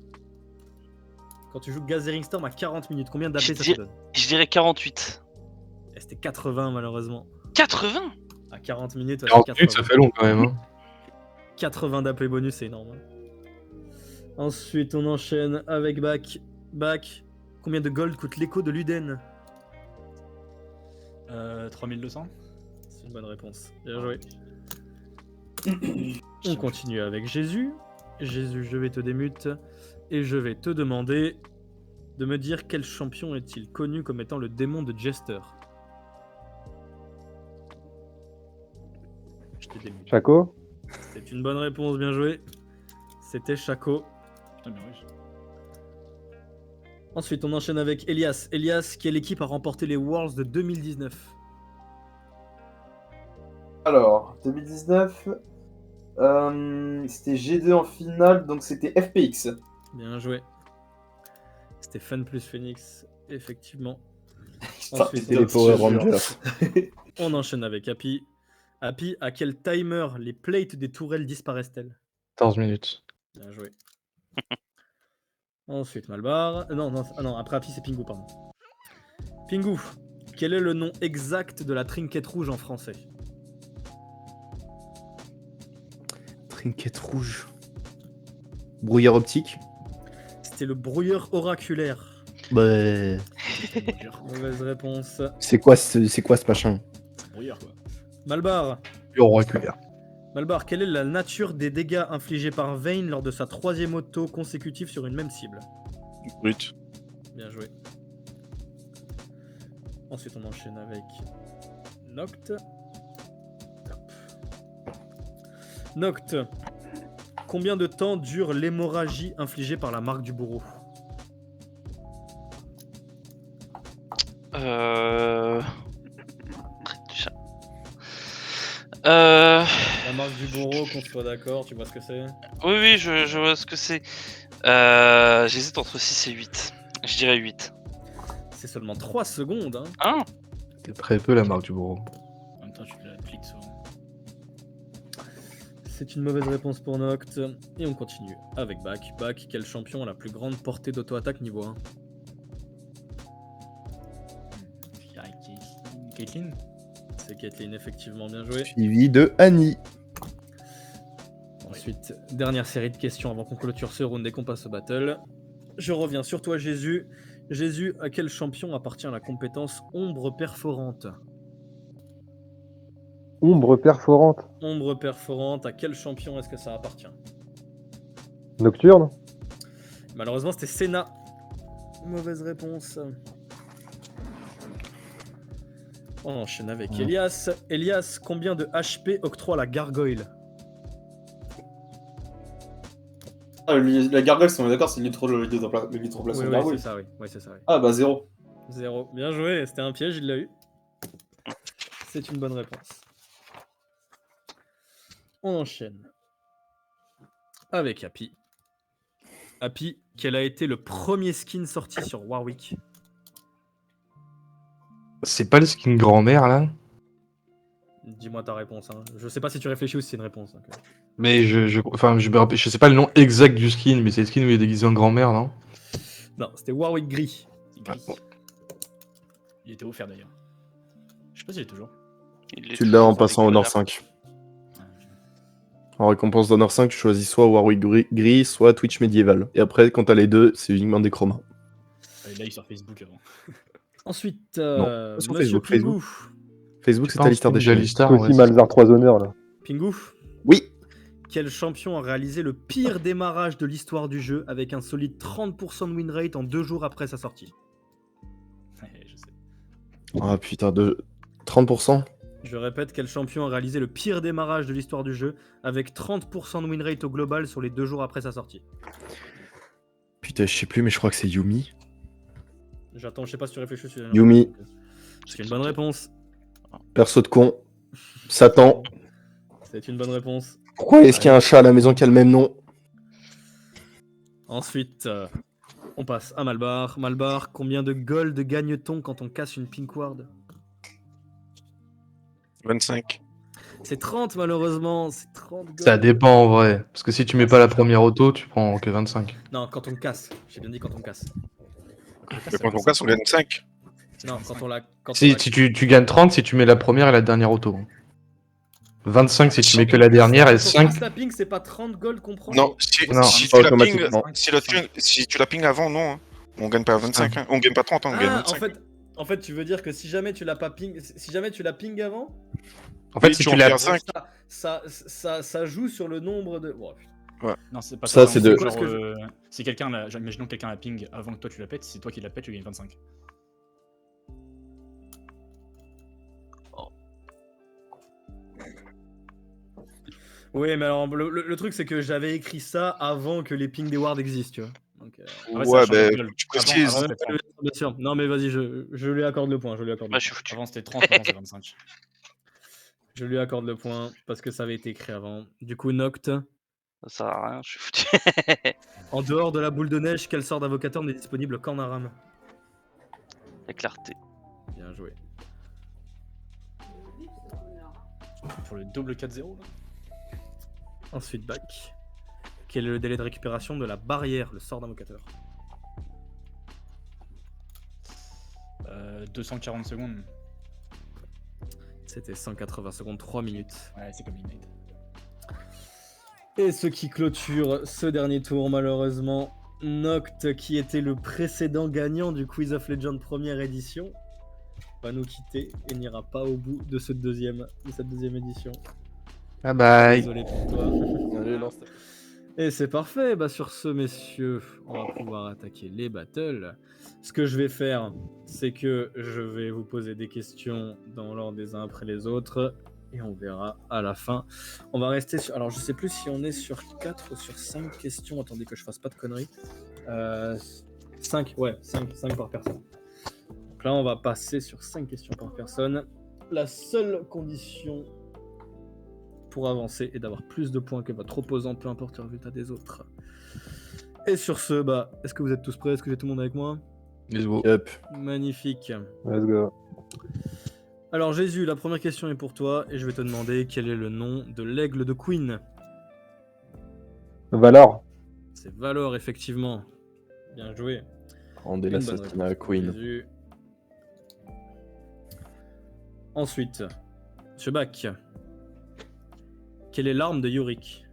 Quand tu joues Gathering Storm à 40 minutes, combien d'AP ça te donne? Je dirais 48. Et c'était 80 malheureusement. 80? À 40 minutes, ouais, 40 c'est minutes, ça 80. fait long quand même. Hein. 80 d'AP bonus, c'est énorme. Hein. Ensuite, on enchaîne avec Bak. Bak, combien de gold coûte l'écho de Luden? 3200. C'est une bonne réponse. Bien joué. On continue avec Jésus. Jésus, je vais te démute et je vais te demander de me dire quel champion est-il connu comme étant le démon de Jester. Je t'ai démon. Chaco. C'est une bonne réponse, bien joué. C'était Chaco. Putain, mais ouais. Ensuite, on enchaîne avec Elias. Elias, quelle équipe a remporté les Worlds de 2019? Alors, 2019, c'était G2 en finale, donc c'était FPX. Bien joué. C'était Fun plus Phoenix, effectivement. Putain, Ensuite, C'était les Power je jure. Rangers. on enchaîne avec Happy. Happy, à quel timer les plates des tourelles disparaissent-elles? 14 minutes. Bien joué. Ensuite, Malbar. Non, après Happy, c'est Pingu, pardon. Pingu, quel est le nom exact de la trinquette rouge en français? Trinquette rouge. Brouillard optique. C'était le brouilleur oraculaire. Bah, Mauvaise réponse. c'est quoi ce machin? Brouillard, quoi. Malbar. Oraculaire. Malbar, quelle est la nature des dégâts infligés par Vayne lors de sa 3e auto consécutive sur une même cible? Brut. Bien joué. Ensuite, on enchaîne avec Noct. Hop. Noct. Combien de temps dure l'hémorragie infligée par la marque du bourreau? La marque du bourreau, qu'on soit d'accord, tu vois ce que c'est? Oui, je vois ce que c'est. J'hésite entre 6 et 8. Je dirais 8. C'est seulement 3 secondes, hein. Hein? C'est très peu la marque du bourreau. En même temps, tu la cliques souvent. C'est une mauvaise réponse pour Noct. Et on continue avec Bak. Bak, quel champion a la plus grande portée d'auto-attaque niveau 1? Je dirais Caitlyn. C'est Caitlyn, effectivement, bien joué. Suivi de Annie. Ensuite, dernière série de questions avant qu'on clôture ce round et qu'on passe au battle. Je reviens sur toi, Jésus. Jésus, à quel champion appartient la compétence ombre perforante? Ombre perforante. Ombre perforante, à quel champion est-ce que ça appartient? Nocturne. Malheureusement, c'était Senna. Mauvaise réponse. On enchaîne avec Elias. Elias, combien de HP octroie la gargoyle? Ah, la gargoyle, si on est d'accord, c'est le nitroplasme Oui, gargoyle. c'est ça, oui. Oui, c'est ça, oui. Ah bah 0. 0. Bien joué, c'était un piège, il l'a eu. C'est une bonne réponse. On enchaîne avec Happy. Happy, quel a été le premier skin sorti sur Warwick? C'est pas le skin grand-mère là? Dis-moi ta réponse. Hein. Je sais pas si tu réfléchis ou si c'est une réponse. Donc... Mais je sais pas le nom exact du skin, mais c'est le skin où il est déguisé en grand-mère, non? Non, c'était Warwick Gris. Gris. Il était offert d'ailleurs. Je sais pas s'il est toujours. Tu l'as en passant au Nord 5. En récompense d'Honor 5, tu choisis soit Warwick Gris, soit Twitch médiéval. Et après, quand t'as les deux, c'est uniquement des chromas. Là, il est sur Facebook avant. Ensuite, Non, sur Monsieur Facebook, Pingu. Facebook, c'est Alistar Déchaîné. C'est aussi Malzar 3 honneurs là. Pingu, Oui. quel champion a réalisé le pire démarrage de l'histoire du jeu avec un solide 30% de win rate en 2 jours après sa sortie? Je sais. Ah putain, de 30%. Je répète, quel champion a réalisé le pire démarrage de l'histoire du jeu avec 30% de win rate au global sur les 2 jours après sa sortie? Putain, je sais plus, mais je crois que c'est Yumi. J'attends, je sais pas si tu réfléchis. Yumi. C'est une bonne réponse. Perso de con. Satan. C'est une bonne réponse. Pourquoi est-ce qu'il y a un chat à la maison qui a le même nom? Ensuite, on passe à Malbar. Malbar, combien de gold gagne-t-on quand on casse une pink ward? 25. C'est 30 malheureusement, c'est 30 gold. Ça dépend en vrai. Parce que si tu mets pas la première auto, tu prends que 25. Non, quand on casse. J'ai bien dit quand on casse. Mais quand on casse, on gagne 5. Non, quand on la... Si tu gagnes 30 si tu mets la première et la dernière auto. 25 si tu mets que la dernière et 5. La ping, c'est pas 30 gold qu'on prend? Non, si tu la ping avant, non. Hein. On gagne pas 25, hein. On gagne pas 30, hein, on gagne 25. En fait, tu veux dire que si jamais tu l'as pas ping, si jamais tu la ping avant, en fait, oui, si tu l'as, ça joue sur le nombre de. Oh, Non, c'est pas Ça, ça. c'est vraiment, de- genre, Parce que si quelqu'un l'a, imaginons que quelqu'un la ping avant que toi tu la pètes, si c'est toi qui la pètes, tu gagnes 25. Oui, mais alors le truc c'est que j'avais écrit ça avant que les pings des wards existent, tu vois. Donc, Ah ouais, ça a changé de gueule. tu Avant, précises. avant, c'était 30. bien sûr. Non mais vas-y, je lui accorde le point. Je lui accorde Bah, le je point. suis foutu. Avant c'était 30, maintenant c'est 25. Je lui accorde le point parce que ça avait été écrit avant. Du coup, Noct, Ça sert à rien, je suis foutu. en dehors de la boule de neige, quel sort d'invocateur n'est disponible qu'en Aram? La clarté. Bien joué. Pour le double 4-0 là. Ensuite, back. Quel est le délai de récupération de la barrière, le sort d'invocateur? 240 secondes. C'était 180 secondes, 3 minutes. Ouais, c'est comme Ignite. Et ce qui clôture ce dernier tour, malheureusement, Noct, qui était le précédent gagnant du Quiz of Legend première édition, va nous quitter et n'ira pas au bout de cette deuxième édition. Bye bye. Désolé pour toi. Allez, lance. Et c'est parfait. Bah, sur ce, messieurs, on va pouvoir attaquer les battles. Ce que je vais faire, c'est que je vais vous poser des questions dans l'ordre des uns après les autres. Et on verra à la fin. On va rester sur... Alors, je sais plus si on est sur 4 ou sur 5 questions. Attendez que je fasse pas de conneries. 5, ouais, 5 par personne. Donc là, on va passer sur 5 questions par personne. La seule condition pour avancer et d'avoir plus de points que votre opposant, peu importe le résultat des autres. Et sur ce, bah, est-ce que vous êtes tous prêts? Est-ce que j'ai tout le monde avec moi? Let's go. Yep. Magnifique. Let's go. Alors Jésus, la première question est pour toi et je vais te demander quel est le nom de l'aigle de Queen. Valor. C'est Valor, effectivement. Bien joué. Rendez Une bonne l'assassinat à réponse pour Queen. Jésus. Ensuite, Monsieur Bach. Quelle est l'arme de Yorick?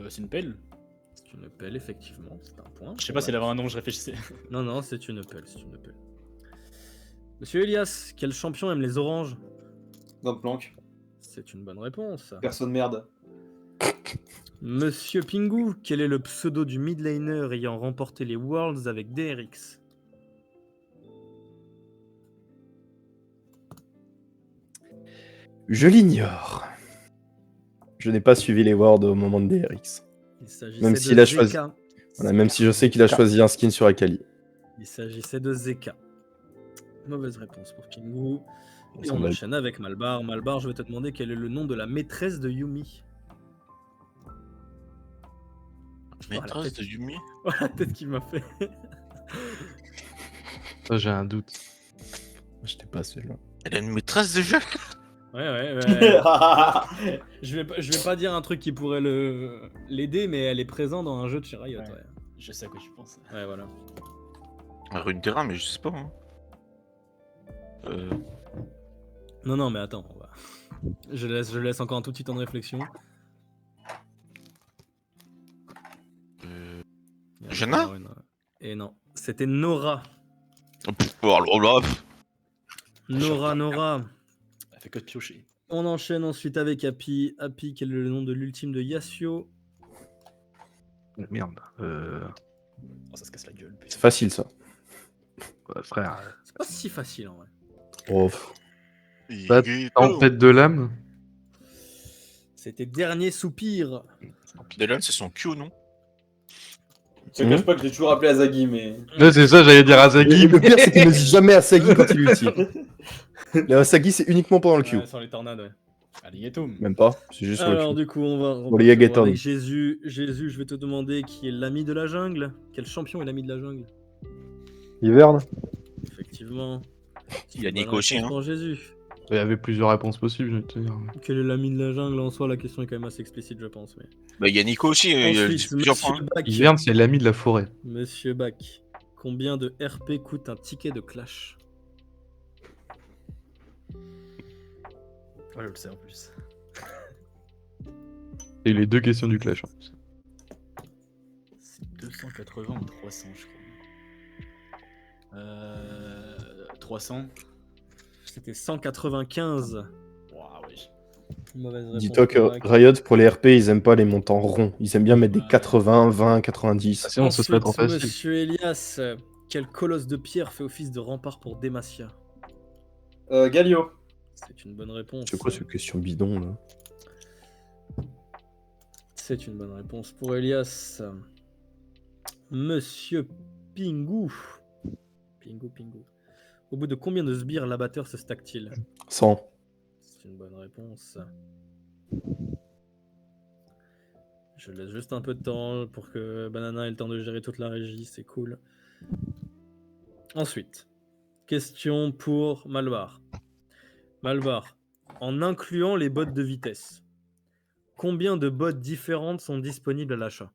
C'est une pelle. C'est une pelle, effectivement. C'est un point. Je sais pas s'il avait un nom, je réfléchissais. Non, non, c'est une pelle, c'est une pelle. Monsieur Elias, quel champion aime les oranges? Gangplank. C'est une bonne réponse. Personne merde. Monsieur Pingu, quel est le pseudo du mid laner ayant remporté les Worlds avec DRX? Je l'ignore. Je n'ai pas suivi les words au moment de DRX. Il s'agissait Même de s'il a Zeka. choisi. Voilà, même si je sais qu'il a choisi un skin sur Akali. Il s'agissait de Zeka. Mauvaise réponse pour Pingu. On Et s'en on va. enchaîne avec Malbar. Malbar, je vais te demander quel est le nom de la maîtresse de Yumi. Maîtresse de Yumi. Voilà la tête qu'il m'a fait. Ça, j'ai un doute. Je n'étais pas celui-là. Elle a une maîtresse de jeu. Ouais. je vais pas dire un truc qui pourrait l'aider, mais elle est présente dans un jeu de chez Riot. Ouais. Ouais, Je sais à quoi tu penses. ouais voilà. Rune Terrain, mais je sais pas. Hein. Non, mais attends. Je laisse encore un tout petit temps de réflexion. Il y a Jenna encore une- Et non, c'était Nora. Oh là là. Nora. Elle fait que de piocher. On enchaîne ensuite avec Happy. Happy, quel est le nom de l'ultime de Yasuo? Merde. Oh, ça se casse la gueule. C'est facile ça. Ouais, frère. C'est pas si facile en vrai. Oh. Bah, Tempête de l'âme. C'était Dernier Soupir. Dylan, c'est son Q, non? Je te cache pas que j'ai toujours appelé Azagi, mais. Là, c'est ça, j'allais dire Azagi. Le pire, c'est qu'il ne dit jamais Asagi quand il l'utilise. Le Asagi, c'est uniquement pendant le Q. Ouais, sur les tornades, ouais. Alligatum. Même pas, c'est juste sur le Alors Q. du coup, on va Pour les Yagaton. avec Jésus. Jésus, je vais te demander qui est l'ami de la jungle. Quel champion est l'ami de la jungle? Hiverne. Effectivement. Il y a Bonne Nico aussi, réponse hein. pour Jésus. Il y avait plusieurs réponses possibles, je vais te dire. Quel est l'ami de la jungle? En soi, la question est quand même assez explicite, je pense. Mais... Bah, il y a Nico aussi, il y a Ensuite, plusieurs Monsieur points. Bach. Hiverne, c'est l'ami de la forêt. Monsieur Bach, combien de RP coûte un ticket de Clash? Ouais, je le sais en plus. Et les deux questions du clash. C'est 280 ou 300, je crois. 300. C'était 195. Waouh, wesh. Mauvaise réponse. Dis-toi que pour Bac. Riot, pour les RP, ils aiment pas les montants ronds. Ils aiment bien mettre des 80, 20, 90. Ah, sinon, ce serait trop Ensuite, facile. Monsieur Elias, quel colosse de pierre fait office de rempart pour Demacia? Galio. C'est une bonne réponse. C'est quoi cette question bidon là? C'est une bonne réponse pour Elias. Monsieur Pingu. Pingu. Au bout de combien de sbires l'abatteur se stack-t-il? 100. C'est une bonne réponse. Je laisse juste un peu de temps pour que Banana ait le temps de gérer toute la régie, c'est cool. Ensuite, question pour Malbar. Malbar, en incluant les bots de vitesse, combien de bots différentes sont disponibles à l'achat?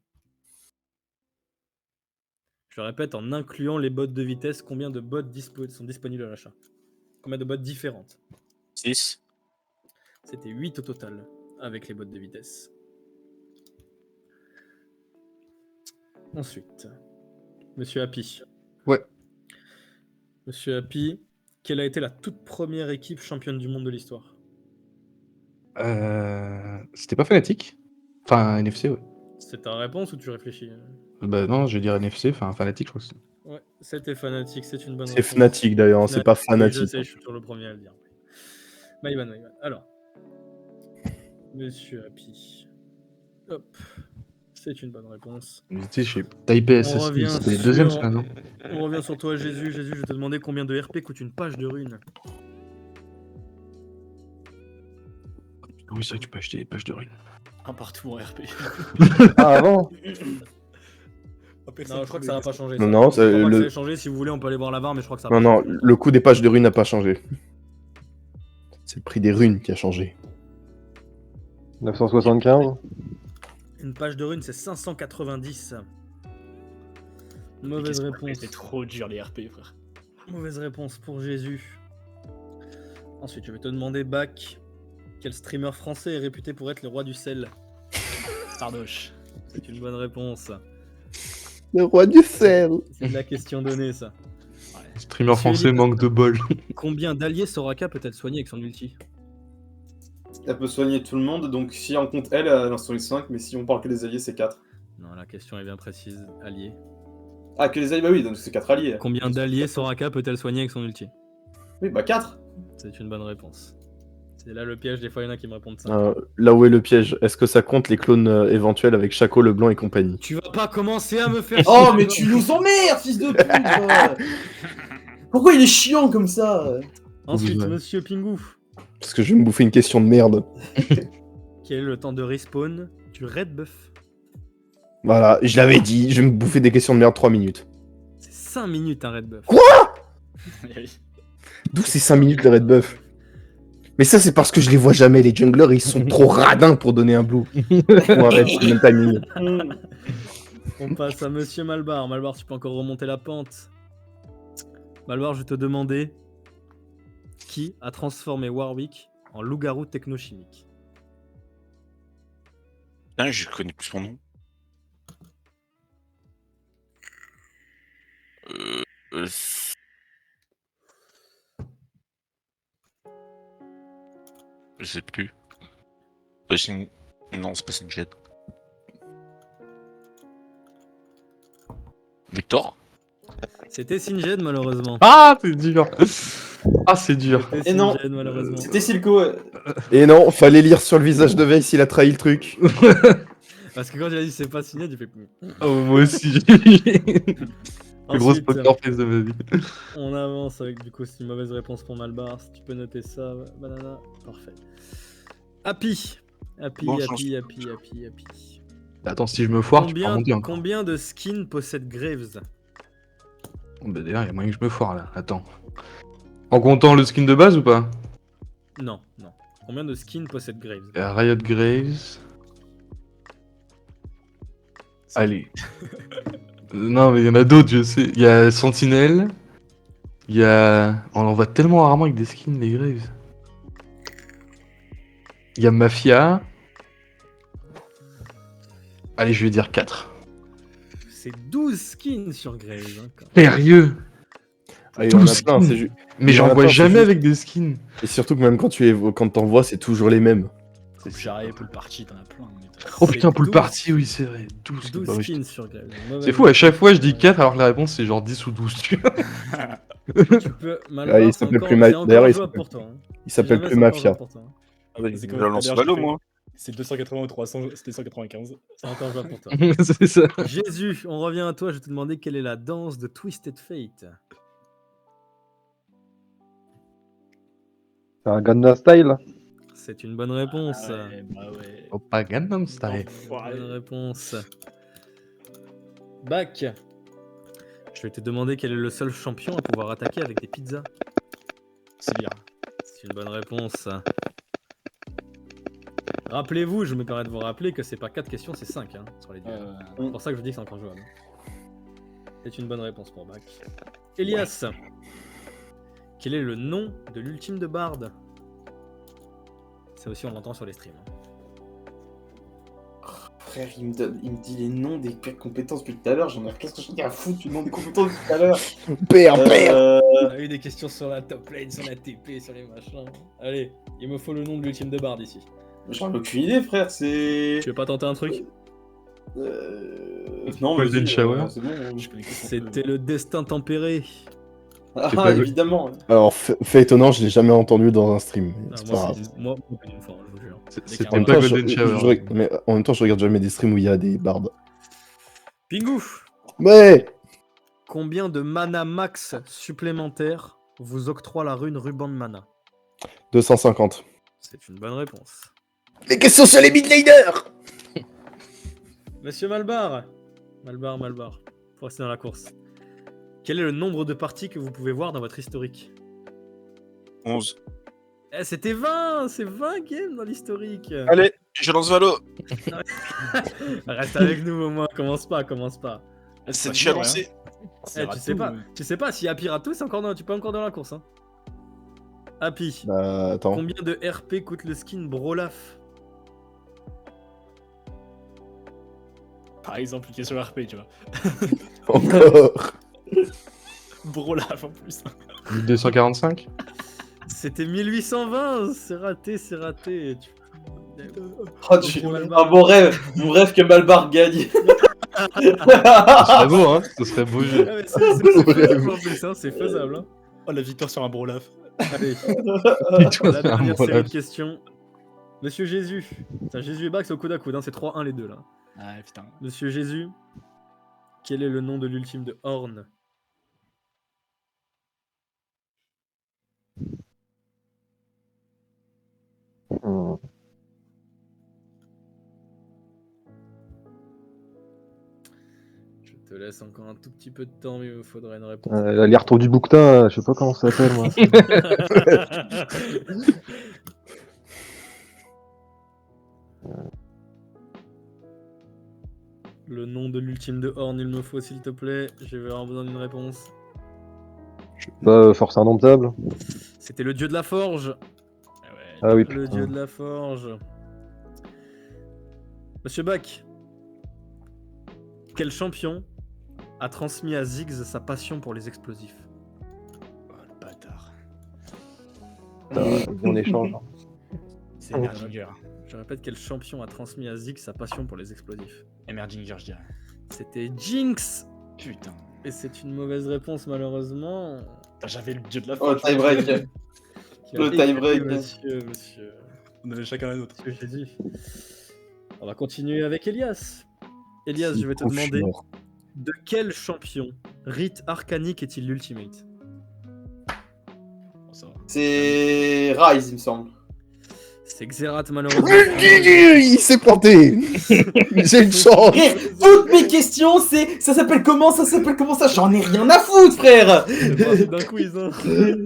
Je répète, en incluant les bots de vitesse, combien de bots sont disponibles à l'achat? Combien de bots différentes? 6. C'était 8 au total, avec les bots de vitesse. Ensuite, Monsieur Happy. Ouais. Monsieur Happy, quelle a été la toute première équipe championne du monde de l'histoire? C'était pas Fnatic? Enfin, NFC, ouais. C'est ta réponse ou tu réfléchis? Bah non, je vais dire NFC, enfin Fnatic, je crois que c'est. Ouais, c'était Fnatic, c'est une bonne C'est réponse. Fnatic d'ailleurs, hein, c'est pas Oui, je Fanatic. sais, je suis toujours le premier à le dire. Maïvan. Alors, Monsieur Happy. Hop, c'est une bonne réponse. Tu sais, chez Taipei On revient SSI, c'était les deuxièmes, sur- ça, non? On revient sur toi, Jésus. Jésus, je vais te demander combien de RP coûte une page de runes. Oui, c'est vrai que tu peux acheter des pages de runes. Un partout en RP. Ah, avant Non, je crois que ça va pas changer. Non, ça. non, Je crois pas que le- ça va changer. Si vous voulez, on peut aller voir la VAR, mais je crois que ça va Non, pas non, changer. le coût des pages de runes n'a pas changé. C'est le prix des runes qui a changé. 975. Une page de runes, c'est 590. Mauvaise réponse. C'était trop dur les RP, frère. Mauvaise réponse pour Jésus. Ensuite, je vais te demander, Bac, quel streamer français est réputé pour être le roi du sel? Sardoche. C'est une bonne réponse. Le roi du sel. C'est de la question donnée, ça. Streamer Monsieur français Elias. manque de bol. Combien d'alliés Soraka peut-elle soigner avec son ulti? Elle peut soigner tout le monde, donc si on compte elle, elle en soigne 5, mais si on parle que des alliés, c'est 4. Non, la question est bien précise. Alliés. Ah, que les alliés, bah oui, donc c'est 4 alliés. Combien d'alliés Soraka peut-elle soigner avec son ulti? Oui, bah 4. C'est une bonne réponse. C'est là le piège, des fois il y en a qui me répondent ça. Là où est le piège, est-ce que ça compte les clones éventuels avec Chaco, Leblanc et compagnie? Tu vas pas commencer à me faire Oh, chier, mais toi. tu nous emmerdes, fils de pute. Pourquoi il est chiant comme ça? Ensuite, Ouais. Monsieur Pingu. Parce que je vais me bouffer une question de merde. Quel est le temps de respawn du Red Buff? Voilà, je l'avais dit, je vais me bouffer des questions de merde 3 minutes. C'est 5 minutes un Red Buff. D'où c'est 5 minutes le red buff? Mais ça c'est parce que je les vois jamais, les junglers ils sont trop radins pour donner un blue. Ou un red, c'est le même timing. On passe à Monsieur Malbar. Malbar, tu peux encore remonter la pente. Malbar, je vais te demander qui a transformé Warwick en loup-garou technochimique? Putain, je connais plus son nom. Euh, Je sais plus. Non, c'est pas Sinjed. Victor? C'était Singed, malheureusement. Ah, c'est dur. Ah, c'est dur. C'était Et non. Singed, malheureusement. C'était Silco. Et non, fallait lire sur le visage de Veil s'il a trahi le truc. Parce que quand il a dit c'est pas Singed, il fait. Oh, moi aussi. Plus grosse Ensuite, poker face de ma vie. on avance avec du coup c'est une mauvaise réponse pour Malbar. Si tu peux noter ça, Banana, parfait. Happy. Bon chance. Happy. Attends, si je me foire, tu peux remonter encore. Combien de skins possède Graves? Bah d'ailleurs, il y a moyen que je me foire là. Attends. En comptant le skin de base ou pas? Non. Combien de skins possède Graves? Il y a Riot Graves. Allez. Non, mais il y en a d'autres, je sais. Il y a Sentinel. Il y a. On en voit tellement rarement avec des skins, les Graves. Il y a Mafia. Allez, je vais dire 4. C'est 12 skins sur Graves. Hein, quand même. Sérieux? Ah, il y en a 12 plein, skins. Mais il y en j'en a vois plein, c'est jamais juste- avec des skins. Et surtout que même quand t'en vois, c'est toujours les mêmes. Pool Jarret, Pool Party, t'en as plein. Oh putain, Pool 12. Party, oui, c'est vrai. 12. 12 bah oui, skins sur Grave. c'est fou, à chaque fois je dis 4 alors que la réponse c'est genre 10 ou 12, tu vois. Tu peux... Ah, Malbar, il c'est s'appelle encore, plus c'est encore D'ailleurs, il jouable s'appelle- pour toi. Hein. Il s'appelle Jamais, plus c'est encore Mafia. jouable pour toi, hein. Ah, vas-y, c'est Je comme la lance tout à l'heure, Valo, j'ai fait- moi. C'est 280 ou 300, c'était 195. C'est encore jouable pour toi. C'est ça. Jésus, on revient à toi. Je vais te demander quelle est la danse de Twisted Fate. C'est un Gangnam Style. C'est une bonne réponse. Bah ouais. Oh, pas Gangnam Style. Bonne réponse. Bac. Je vais te demander quel est le seul champion à pouvoir attaquer avec des pizzas. C'est bien. C'est une bonne réponse. Rappelez-vous, je me permets de vous rappeler que c'est pas 4 questions, c'est 5 hein, sur les duels. C'est pour ça que je dis que c'est encore jouable. C'est une bonne réponse pour Bac. Elias. Quel est le nom de l'ultime de Bard? Ça aussi on l'entend sur les streams. Frère, il me dit les noms des compétences depuis tout à l'heure. Qu'est-ce que j'en ai à foutre du nom des compétences depuis tout à l'heure? On a eu des questions sur la top lane, sur la TP, sur les machins. Allez, il me faut le nom de l'ultime de Bard ici. J'en ai aucune idée, frère. C'est. Tu veux pas tenter un truc? Non, Golden vas-y, Shower. c'est bon. C'était le destin tempéré. Ah, pas- évidemment. Alors, fait étonnant, je l'ai jamais entendu dans un stream. mais Ah, c'est pas moi, grave. moi, plus d'une fois, je vous jure. C'était En même pas temps, Golden Shower. mais en même temps, je regarde jamais des streams où il y a des bardes. Pingu, Ouais. combien de mana max supplémentaires vous octroie la rune ruban de mana? 250. C'est une bonne réponse. Les questions sur les midlaners. Monsieur Malbar. Malbar. Faut rester dans la course. Quel est le nombre de parties que vous pouvez voir dans votre historique? 11. Eh, c'était 20. C'est 20 games dans l'historique. Allez, je lance Valo. Reste avec nous au moins. Commence pas. C'est déjà lancé. Eh, tu sais pas si Happy rate tout, tu peux encore dans la course. Hein. Happy. Bah, attends. Combien de RP coûte le skin Brolaf? Par exemple, une question RP, tu vois. Encore. Brolaf en plus. 245. C'était 1820. C'est raté. Oh, mon rêve que Malbar gagne. Ce serait beau, hein. Ce serait beau jeu. Ah, mais c'est faisable en plus, hein, c'est faisable. Hein. Oh, la victoire sur un Brolaf. Allez, Toi, la c'est un dernière bon série laf. de questions. Monsieur Jésus. Putain, Jésus et Bac, c'est au coude à coude, hein, c'est 3-1 les deux là. Ah putain. Monsieur Jésus, quel est le nom de l'ultime de Horn? Je te laisse encore un tout petit peu de temps, mais il me faudrait une réponse. Les retours du bouquetin, je sais pas comment ça s'appelle moi. Le nom de l'ultime de Horn, il me faut s'il te plaît. Je vais avoir besoin d'une réponse. Bah, force indomptable. C'était le dieu de la forge. Ah oui, Le putain. dieu de la forge. Monsieur Bach, quel champion a transmis à Ziggs sa passion pour les explosifs? Oh, le bâtard. Putain, on échange. C'est Emerginger. Je répète, quel champion a transmis à Ziggs sa passion pour les explosifs? Emerginger, je dirais. C'était Jinx. Putain. Et c'est une mauvaise réponse malheureusement. Putain, j'avais le dieu de la Oh, forge. tie-break. Qui a Le tie-break. Monsieur. On avait chacun la nôtre. Monsieur Jésus. On va continuer avec Elias. Elias, je vais te demander, de quel champion Rite Arcanique est-il l'ultimate? Bon, ça va. C'est Rise, il me semble. C'est Xerath malheureusement. Il s'est planté. J'ai une chance. Frère, toutes mes questions, c'est ça s'appelle comment ça? J'en ai rien à foutre, frère. C'est d'un quiz, hein. Frère,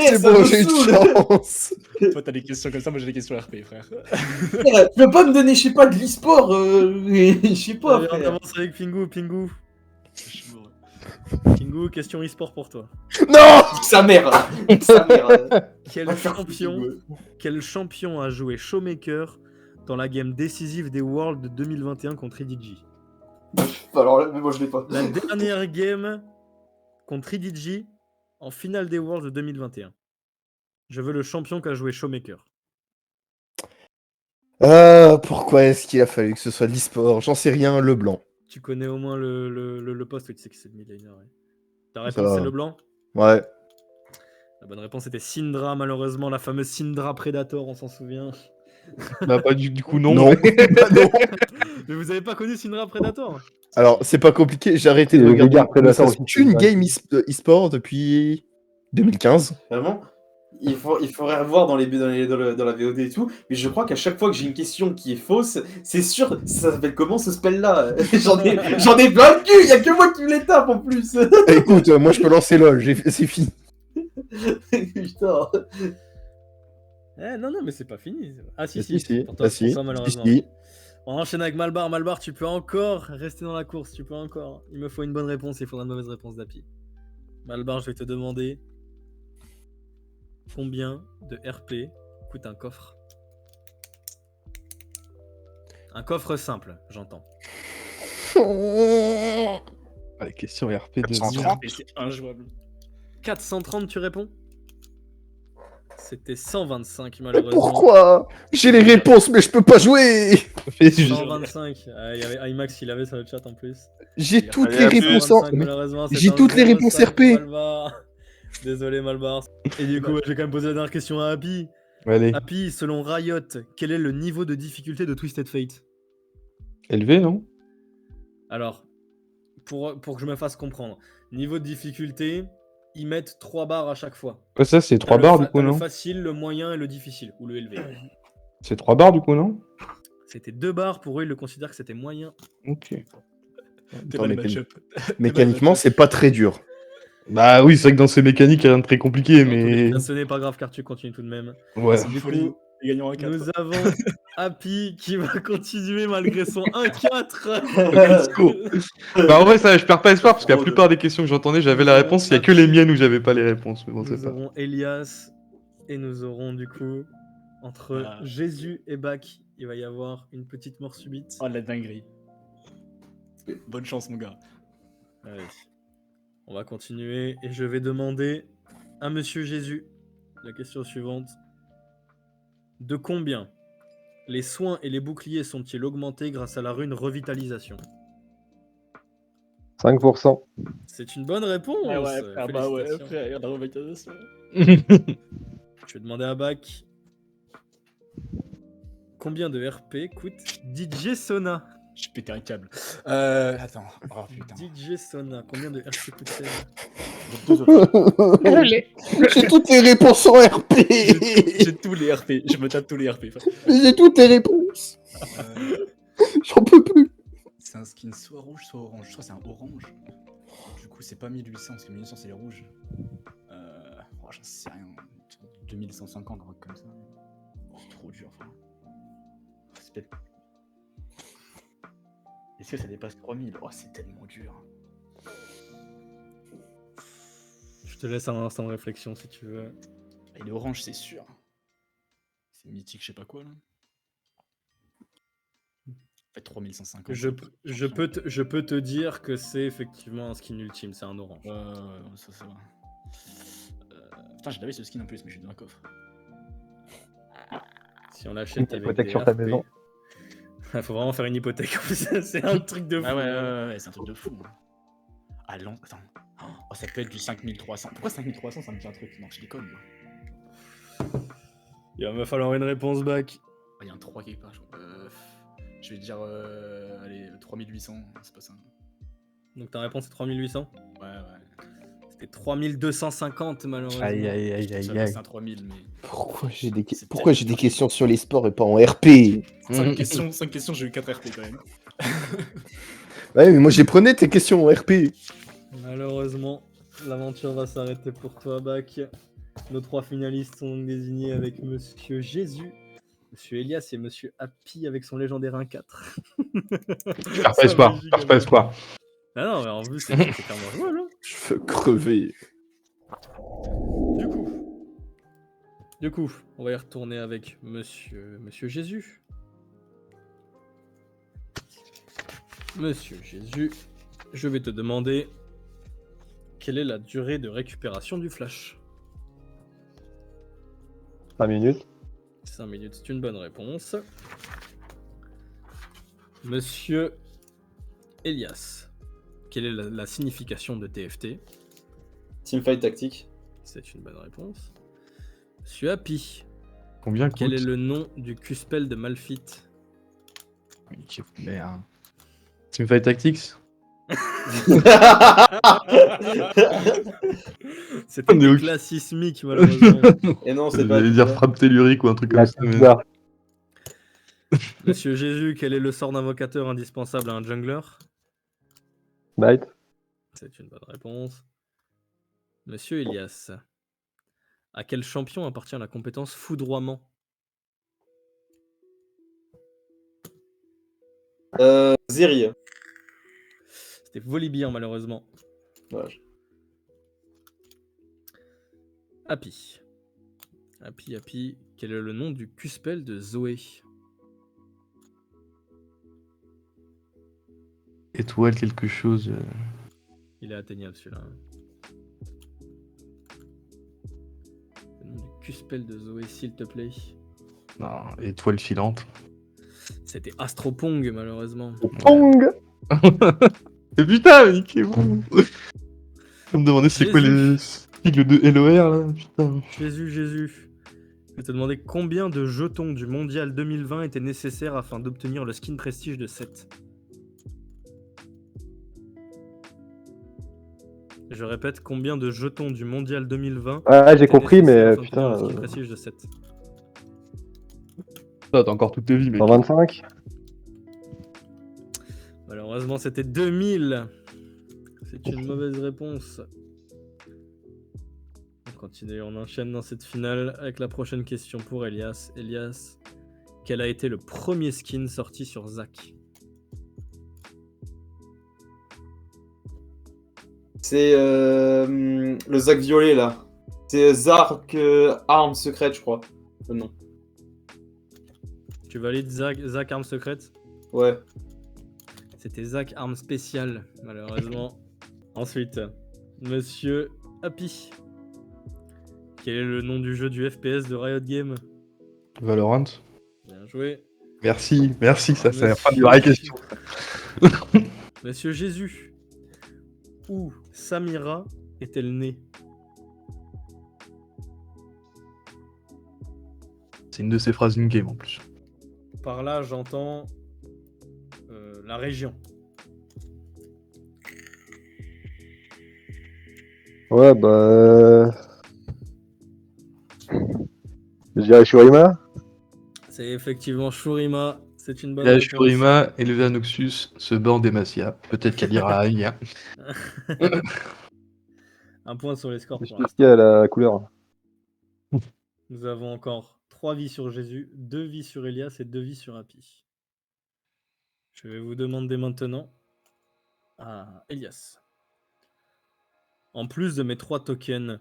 C'est ça bon, me j'ai une saoule. chance. Toi, t'as des questions comme ça, moi j'ai des questions RP, frère. Frère, tu peux pas me donner, je sais pas, de l'e-sport, je sais pas, Allez, on frère. avance avec Pingu. Pingu, question e-sport pour toi. Non. Sa mère. Quel champion a joué Showmaker dans la game décisive des Worlds de 2021 contre EDG? Alors là, mais moi je l'ai pas. La dernière game contre EDG en finale des Worlds de 2021. Je veux le champion qui a joué Showmaker. Pourquoi est-ce qu'il a fallu que ce soit de l'e-sport? J'en sais rien, Leblanc. Tu connais au moins le poste, oui, tu sais que c'est de Midliner. Ouais. Ta Ça réponse, va. c'est Leblanc? Ouais. La bonne réponse était Syndra, malheureusement, la fameuse Syndra Predator, on s'en souvient. Bah, pas du coup, non. Non. Bah non. Mais vous avez pas connu Syndra Predator? Alors, c'est pas compliqué, j'ai arrêté de Et regarder Veigar Predator ne serait-ce aussi, qu'une c'est game e-sport depuis 2015. Vraiment, il faudrait revoir dans la VOD et tout, mais je crois qu'à chaque fois que j'ai une question qui est fausse, c'est sûr, ça s'appelle comment ce spell-là? J'en ai plein le cul, y a que moi qui me les tape en plus. Écoute, moi je peux lancer LOL, c'est fini. Putain. Non, mais c'est pas fini. Ah si, Si. Pour toi, Ah, c'est pour si. ça, malheureusement. Si. On enchaîne avec Malbar. Malbar, tu peux encore rester dans la course, tu peux encore. Il me faut une bonne réponse, il faudra une mauvaise réponse d'Api. Malbar, je vais te demander combien de RP coûte un coffre? Un coffre simple, j'entends. Ah, les questions RP de 430. Et c'est injouable. 430, tu réponds? C'était 125, malheureusement. Pourquoi? J'ai les réponses, mais je peux pas jouer. 125. Ah, il y avait IMAX, il avait sur le chat en plus. J'ai toutes Allez, les à plus. réponses 125, malheureusement, c'est J'ai un toutes les réponses 0,5 RP. Malbar. Désolé, Malbar. Et du coup, je vais quand même poser la dernière question à Happy. Allez, Happy, selon Riot, quel est le niveau de difficulté de Twisted Fate? élevé, non? Alors, pour que je me fasse comprendre, niveau de difficulté, ils mettent 3 barres à chaque fois. Ouais, ça, c'est 3 T'as barres, le du coup, t'as le non? facile, le moyen et le difficile, ou le élevé. C'est 3 barres, du coup, non? C'était 2 barres, pour eux, ils le considèrent que c'était moyen. Ok. Attends, mécaniquement, c'est pas très dur. Bah oui, c'est vrai que dans ces mécaniques, il y a rien de très compliqué, Dans tous les mais... cas, ce n'est pas grave, car tu continues tout de même. Ouais. Du Folie. coup, Et gagnant un 4. nous avons Happy qui va continuer malgré son 1-4. Let's go. Bah en vrai, ça, je perds pas espoir, parce que la plupart des questions que j'entendais, j'avais la réponse, il y a que les miennes où j'avais pas les réponses, mais bon, c'est Nous pas... aurons Elias et nous aurons du coup entre Ah. Jésus et Bach, il va y avoir une petite mort subite. Oh, la dinguerie. Bonne chance, mon gars. Allez. On va continuer et je vais demander à Monsieur Jésus la question suivante. De combien les soins et les boucliers sont-ils augmentés grâce à la rune revitalisation? 5%. C'est une bonne réponse. Ah ouais, frère, bah ouais, Félicitations. frère, la revitalisation. Je vais demander à Bach combien de RP coûte DJ Sona? J'ai pété un câble. Attends. Oh putain. DJ Sona, combien de RP coûte-t-elle? J'ai toutes les réponses en RP. J'ai tous les RP. Je me tape tous les RP. J'ai toutes les réponses. J'en peux plus. C'est un skin soit rouge, soit orange. Je crois que c'est un orange. Du coup, c'est pas 1800, parce que 1800, c'est les rouges. Oh, j'en sais rien. 2150, un truc comme ça. Oh, c'est trop dur, frère. C'est peut-être... Est-ce que ça dépasse 3000? Oh, c'est tellement dur. Je te laisse un instant de réflexion si tu veux. Il est orange, c'est sûr. C'est mythique, je sais pas quoi, là. En fait, 3150. Je peux te dire que c'est effectivement un skin ultime, c'est un orange. Ça va. Putain, j'avais ce skin en plus, mais je suis dans un coffre. Si on l'achète avec Hypothèque des sur ta RP, maison. faut vraiment faire une hypothèque. C'est un truc de fou. Ah ouais, c'est un truc de fou. Hein. Ah, attends. Oh, ça peut être du 5300. Pourquoi 5300, ça me dit un truc? Non, je déconne. Il va me falloir une réponse back. Il y a un 3 quelque part. Je vais dire, allez, 3800, c'est pas ça. Donc ta réponse c'est 3800? Ouais. C'était 3250 malheureusement. Aïe. C'est un 3000, mais... Pourquoi j'ai des questions sur les sports et pas en RP? 5 questions, j'ai eu 4 RP quand même. Ouais, mais moi j'ai prenais tes questions en RP. Malheureusement, l'aventure va s'arrêter pour toi, Bach. Nos 3 finalistes sont donc désignés avec Monsieur Jésus, Monsieur Elias et Monsieur Happy avec son légendaire 1-4. Je perds pas espoir. Ah non, mais en plus, c'est clairement jouable. Hein. Je veux crever. Du coup, on va y retourner avec Monsieur Jésus. Monsieur Jésus, je vais te demander quelle est la durée de récupération du flash? 5 minutes. 5 minutes, c'est une bonne réponse. Monsieur Elias, quelle est la signification de TFT? Teamfight tactique. C'est une bonne réponse. Monsieur Happy, Combien quel coûte est le nom du Q-spell de Malphite? Merde. Teamfight Tactics. C'était On est une au- classe sismique, malheureusement. Et non, c'est pas. J'allais dire frappe tellurique ou un truc comme La ça. Mais... pizza. Monsieur Jésus, quel est le sort d'invocateur indispensable à un jungler? Bite. C'est une bonne réponse. Monsieur Elias, à quel champion appartient la compétence foudroiement? Zeri. C'était Volibear, malheureusement. Ouais. Happy. Happy. Quel est le nom du Q-spell de Zoé? Étoile quelque chose. Il est atteignable celui-là. Le nom du Q-spell de Zoé, s'il te plaît. Non, étoile filante. C'était Astropong, malheureusement. Pong. Mais putain, niquez-vous. Vous me demandez c'est quoi les sigles de LOR là? Putain. Jésus. Je vais te demander combien de jetons du mondial 2020 étaient nécessaires afin d'obtenir le skin prestige de 7. Je répète, combien de jetons du mondial 2020 Ah, j'ai étaient compris, nécessaires mais afin d'obtenir putain. le skin prestige de 7. T'as encore toutes tes vies, mec. 125. Malheureusement, c'était 2000. C'est une mauvaise réponse. On continue, on enchaîne dans cette finale avec la prochaine question pour Elias. Elias, quel a été le premier skin sorti sur Zac? C'est le Zac violet là. C'est Zark arme secrète, je crois. Non. Tu valides Zac arme secrète? Ouais. C'était Zac arme spéciale, malheureusement. Ensuite, Monsieur Happy. Quel est le nom du jeu du FPS de Riot Games? Valorant. Bien joué. Merci, ça c'est la fin de Monsieur- la vraie question. Monsieur Jésus. Où Samira est-elle née? C'est une de ces phrases in-game en plus. Par là, j'entends la région. Ouais, bah. Je dirais Shurima. C'est effectivement Shurima. C'est une bonne La réponse. Shurima, élevée à Noxus, ce banc Demacia. Peut-être qu'elle ira à Aya. Un point sur les scores Je pour suis l'instant. à la couleur. Nous avons encore 3 vies sur Jésus, 2 vies sur Elias et 2 vies sur Happy. Je vais vous demander maintenant à Elias. En plus de mes 3 tokens,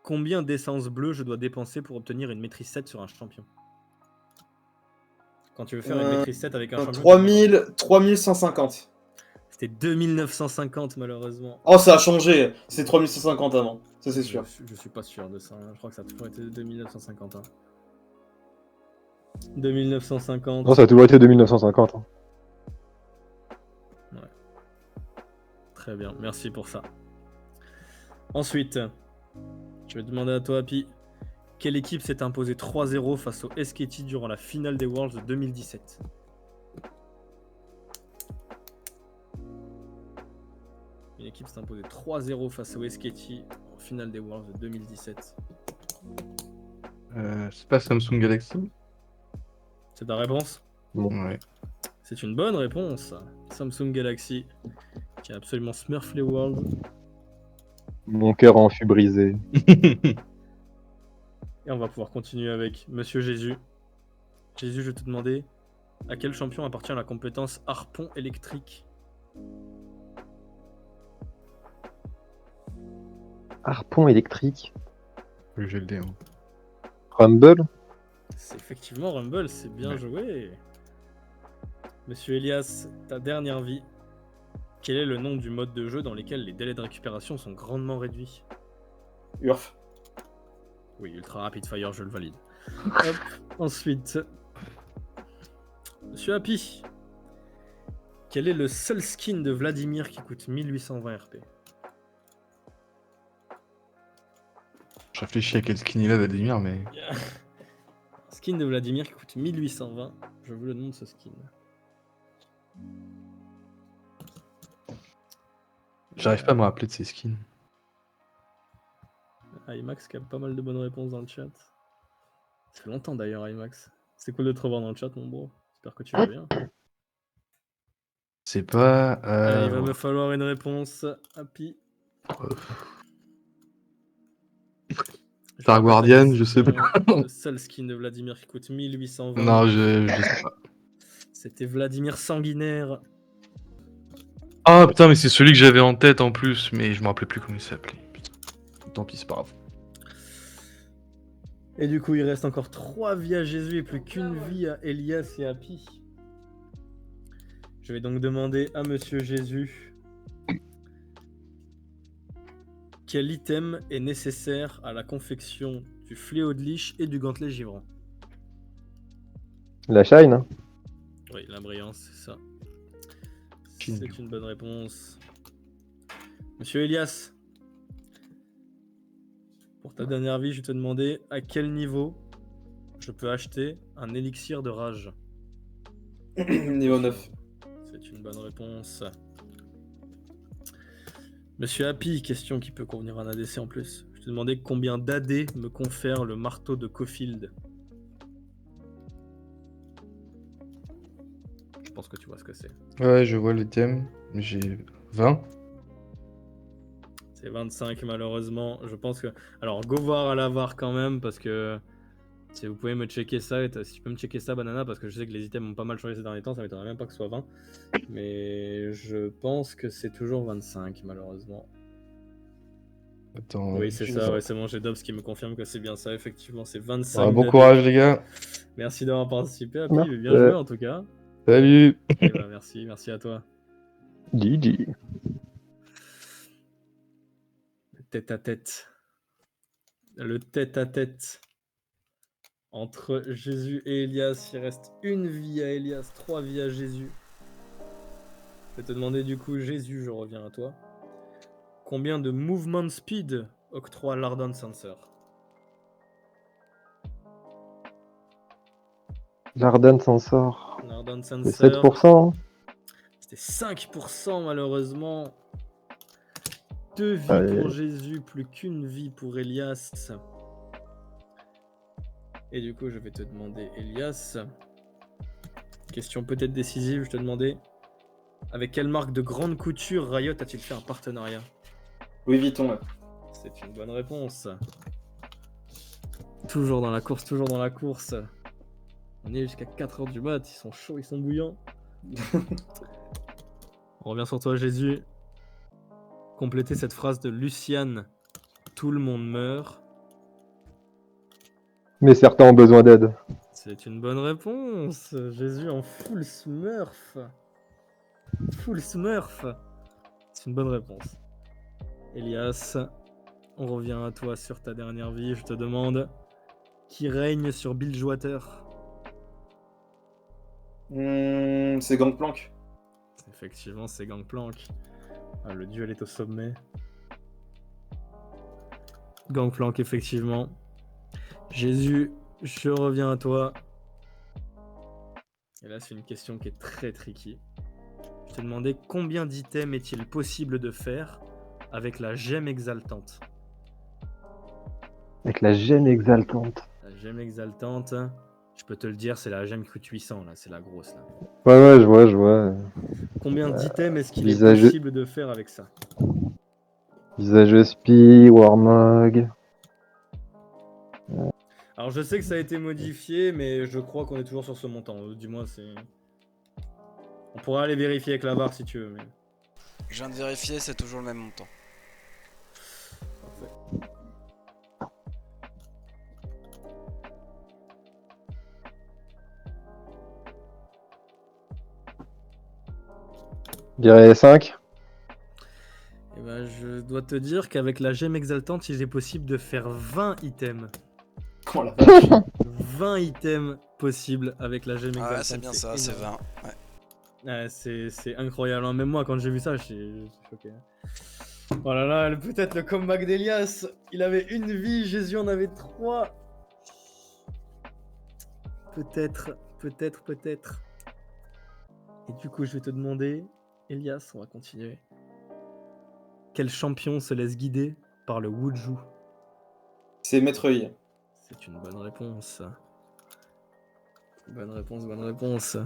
combien d'essence bleue je dois dépenser pour obtenir une maîtrise 7 sur un champion? Quand tu veux faire une maîtrise 7 avec un champion... 3150. C'était 2950 malheureusement. Oh, ça a changé. C'est 3150 avant. Ça, c'est sûr. Je suis pas sûr de ça. Je crois que ça a toujours été 2950. 2950. Non, ça a toujours été 2950. Hein. Très bien, merci pour ça. Ensuite, je vais demander à toi, Happy, quelle équipe s'est imposée 3-0 face au SKT durant la finale des Worlds de 2017? Une équipe s'est imposée 3-0 face au SKT en finale des Worlds de 2017. C'est pas Samsung Galaxy? C'est ta réponse? Ouais. C'est une bonne réponse. Samsung Galaxy, qui a absolument smurf les Worlds. Mon cœur en fut brisé. Et on va pouvoir continuer avec Monsieur Jésus. Jésus, je vais te demander à quel champion appartient la compétence harpon électrique? Harpon électrique. J'ai le dé. Hein. Rumble. C'est effectivement Rumble, c'est bien Ouais. joué. Monsieur Elias, ta dernière vie. Quel est le nom du mode de jeu dans lequel les délais de récupération sont grandement réduits? Urf. Oui, Ultra Rapid Fire, je le valide. Hop, Ensuite, Monsieur Happy, quel est le seul skin de Vladimir qui coûte 1820 RP? Je réfléchis à quel skin il a, Vladimir, mais. Skin de Vladimir qui coûte 1820. Je veux le nom de ce skin. J'arrive pas à me rappeler de ces skins. IMAX qui a pas mal de bonnes réponses dans le chat. Ça fait longtemps d'ailleurs, IMAX. C'est cool de te revoir dans le chat, mon bro. J'espère que tu vas bien. C'est pas. Allez, il va me falloir une réponse. Happy. Star Guardian, je sais pas. Le seul skin de Vladimir qui coûte 1820. Non, je sais pas. C'était Vladimir Sanguinaire. Ah putain, mais c'est celui que j'avais en tête en plus, mais je me rappelais plus comment il s'appelait. Putain. Tant pis, c'est pas grave. Et du coup, il reste encore 3 vies à Jésus et plus qu'une vie à Elias et Happy. Je vais donc demander à Monsieur Jésus quel item est nécessaire à la confection du fléau de liche et du gantelet givrant. La shine, hein. Oui, la brillance, c'est ça. C'est une bonne réponse. Monsieur Elias, pour ta dernière vie, je vais te demander à quel niveau je peux acheter un élixir de rage. Niveau 9. C'est une bonne réponse. Monsieur Happy, question qui peut convenir à un ADC en plus. Je te demandais combien d'AD me confère le marteau de Cofield. Je pense que tu vois ce que c'est. Ouais, je vois le thème. J'ai 20. C'est 25 malheureusement. Je pense que... Alors, go voir à la VAR quand même parce que... Si vous pouvez me checker ça, si tu peux me checker ça, Banana, parce que je sais que les items ont pas mal changé ces derniers temps, ça m'étonnerait même pas que ce soit 20. Mais je pense que c'est toujours 25, malheureusement. Attends. Oui, c'est ça, ouais, c'est bon, j'ai Dobbs qui me confirme que c'est bien ça, effectivement, c'est 25. Ah, bon courage, les gars. Merci d'avoir participé, Happy, bien joué en tout cas. Salut. Et bah, merci à toi. GG. Tête à tête. Le tête à tête. Entre Jésus et Elias, il reste une vie à Elias, 3 vies à Jésus. Je vais te demander du coup, Jésus, je reviens à toi. Combien de movement speed octroie l'Ardent Sensor? L'Arden s'en sort. L'Ardent C'est Sensor, 7%. Hein. c'était 5% malheureusement. 2 vies Allez. pour Jésus, plus qu'une vie pour Elias. Et du coup, je vais te demander, Elias, question peut-être décisive, je te demandais, avec quelle marque de grande couture Riot a-t-il fait un partenariat? Louis Vuitton, ouais. C'est une bonne réponse. Toujours dans la course, toujours dans la course. On est jusqu'à 4h du mat, ils sont chauds, ils sont bouillants. On revient sur toi, Jésus. Complétez cette phrase de Luciane. Tout le monde meurt. Mais certains ont besoin d'aide. C'est une bonne réponse. Jésus en full smurf. Full smurf. C'est une bonne réponse. Elias, on revient à toi sur ta dernière vie. Je te demande qui règne sur Bilgewater. C'est Gangplank. Effectivement, c'est Gangplank. Ah, le duel est au sommet. Gangplank, effectivement. Jésus, je reviens à toi. Et là, c'est une question qui est très tricky. Je te demandais combien d'items est-il possible de faire avec la gemme exaltante? Avec la gemme exaltante. La gemme exaltante, je peux te le dire, c'est la gemme qui coûte 800, là, c'est la grosse. Là. Ouais, je vois. Combien d'items est-ce qu'il visage- est possible de faire avec ça? Visage Spi, Warmog. Alors je sais que ça a été modifié, mais je crois qu'on est toujours sur ce montant. Du moins, c'est... On pourra aller vérifier avec la VAR si tu veux. Mais... Je viens de vérifier, c'est toujours le même montant. Parfait. Je dirais 5. Et ben, je dois te dire qu'avec la gemme exaltante, il est possible de faire 20 items. Oh la vache. 20 items possibles avec la gemme Ah exaltante. ouais, c'est bien ça, c'est énorme. 20. Ouais. Ouais, c'est incroyable. Hein. Même moi, quand j'ai vu ça, j'étais choqué. Oh là là, peut-être le comeback d'Elias. Il avait une vie, Jésus en avait 3. Peut-être. Et du coup, je vais te demander, Elias, on va continuer. Quel champion se laisse guider par le Wuju? C'est Metreuil. C'est une bonne réponse. Bonne réponse.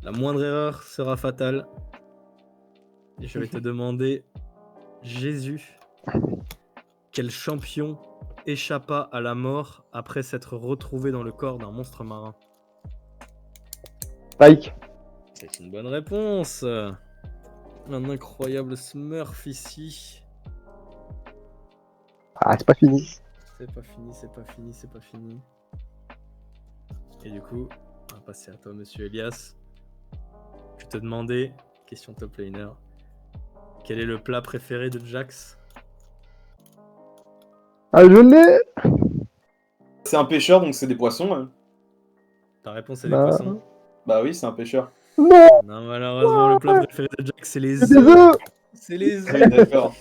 La moindre erreur sera fatale. Et je vais te demander, Jésus, quel champion échappa à la mort après s'être retrouvé dans le corps d'un monstre marin? Spike. C'est une bonne réponse. Un incroyable Smurf ici. Ah, c'est pas fini. C'est pas fini. Et du coup, on va passer à toi, monsieur Elias. Je vais te demander, question top laner, quel est le plat préféré de Jax? Ah, je l'ai. C'est un pêcheur, donc c'est des poissons. Hein. Ta réponse est des poissons? Bah oui, c'est un pêcheur. Non. Non, malheureusement, le plat préféré de Jax, c'est les C'est des œufs. œufs. C'est les Oui, œufs. d'accord.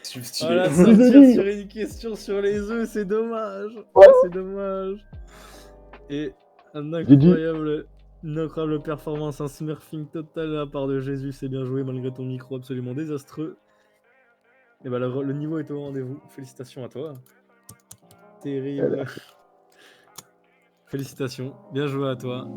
C'est stylé. Voilà, sortir sur une question sur les œufs, c'est dommage. Ouais. C'est dommage. Et une incroyable performance, un smurfing total de la part de Jésus. C'est bien joué malgré ton micro absolument désastreux. Et bah le niveau est au rendez-vous. Félicitations à toi. Terrible. Félicitations. Bien joué à toi.